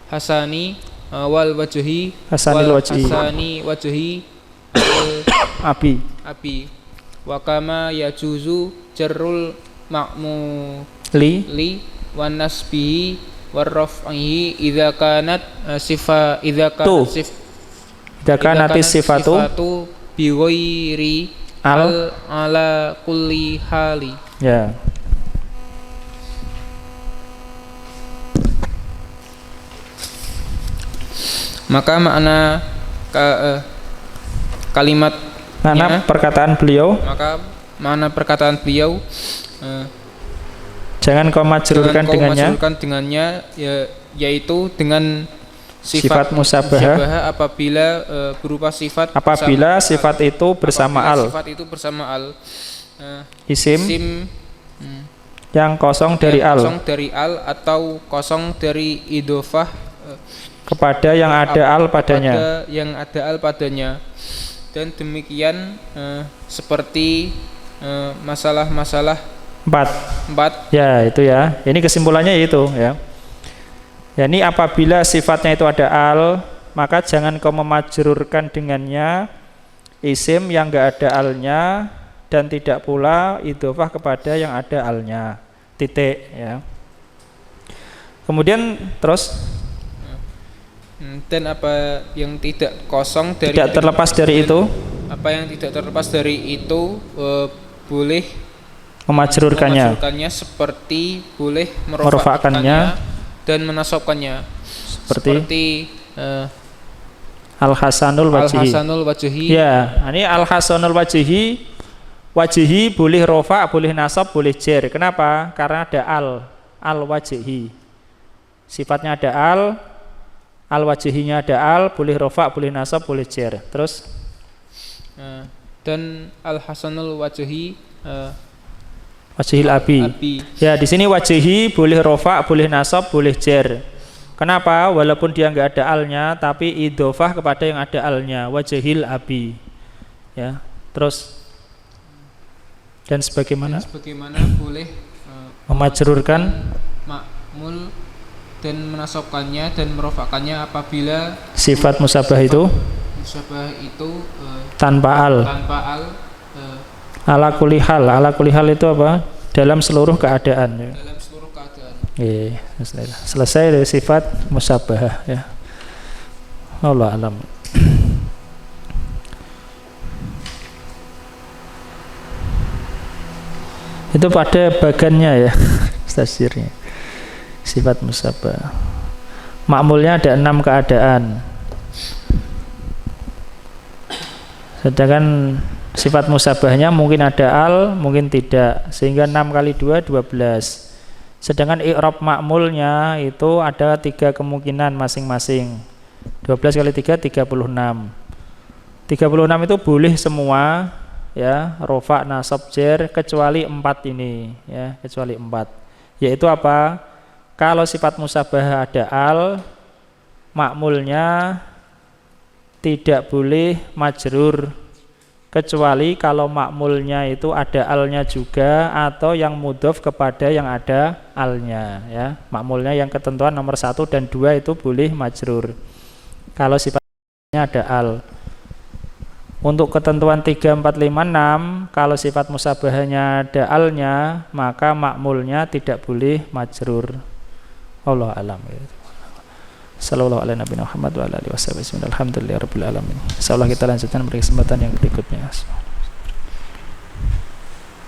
hasani wal wajhi hasanil wajhi abi wa kama yajuzu jarrul ma'muli wa nasbihi wa raf'ihi idza kanat sifatu bi ghairi ala kulli hali. Ya. Maka makna kalimat perkataan beliau, maka mana perkataan beliau jangan kau majrurkan dengannya yaitu dengan sifat musabahah apabila berupa sifat sifat itu bersama al isim yang kosong dari al atau kosong dari idhofah kepada yang ada al padanya. Dan demikian seperti masalah-masalah 4. Ya, itu ya. Ini kesimpulannya itu ya. Ya, ini apabila sifatnya itu ada al, maka jangan kau memajrurkan dengannya isim yang enggak ada alnya dan tidak pula idhofah kepada yang ada alnya. Titik ya. Kemudian terus dan apa yang tidak kosong dari tidak terlepas dari itu, apa yang tidak terlepas dari itu boleh memajrurkannya seperti boleh merofakkannya dan menasobkannya seperti al-hasanul wajhi. Ya, ini al-hasanul wajhi boleh rofa, boleh nasab, boleh jer. Kenapa? Karena ada al-wajhi. Sifatnya ada al-wajhinya ada al, boleh rofa, boleh nasab, boleh jer. Terus dan al-hasanul wajhi wajhil abi. Ya, di sini wajhi boleh rofa, boleh nasab, boleh jer. Kenapa? Walaupun dia enggak ada alnya, tapi idhofah kepada yang ada alnya, wajhil abi. Ya, terus dan sebagaimana boleh memajrurkan ma'mul dan menasobkannya dan merofakkannya apabila sifat musabah itu Musyabah itu tanpa al. Ala kulli hal itu apa? Dalam seluruh keadaan ya. Dalam seluruh keadaan. Selesai dari sifat musyabahah ya. Allah alam. Itu pada bagannya ya, tafsirnya. Sifat musyabah. Makmulnya ada 6 keadaan. Sedangkan sifat musyabahnya mungkin ada al, mungkin tidak. Sehingga 6 kali 2 12. Sedangkan i'rab makmulnya itu ada 3 kemungkinan masing-masing. 12 kali 3 36. 36 itu boleh semua ya, rofa, nasab, jer kecuali 4 ini ya, kecuali 4. Yaitu apa? Kalau sifat musyabah ada al, makmulnya tidak boleh majrur kecuali kalau makmulnya itu ada alnya juga atau yang mudhof kepada yang ada alnya ya. Makmulnya yang ketentuan nomor 1 dan 2 itu boleh majrur kalau sifatnya ada al. Untuk ketentuan 3, 4, 5, 6 kalau sifat musyabahnya ada alnya maka makmulnya tidak boleh majrur. Allah alam. Sallallahu alaihi Nabi Muhammad wa alihi wasallam. Alhamdulillahirabbil alamin. Insyaallah kita lanjutkan pada kesempatan yang berikutnya.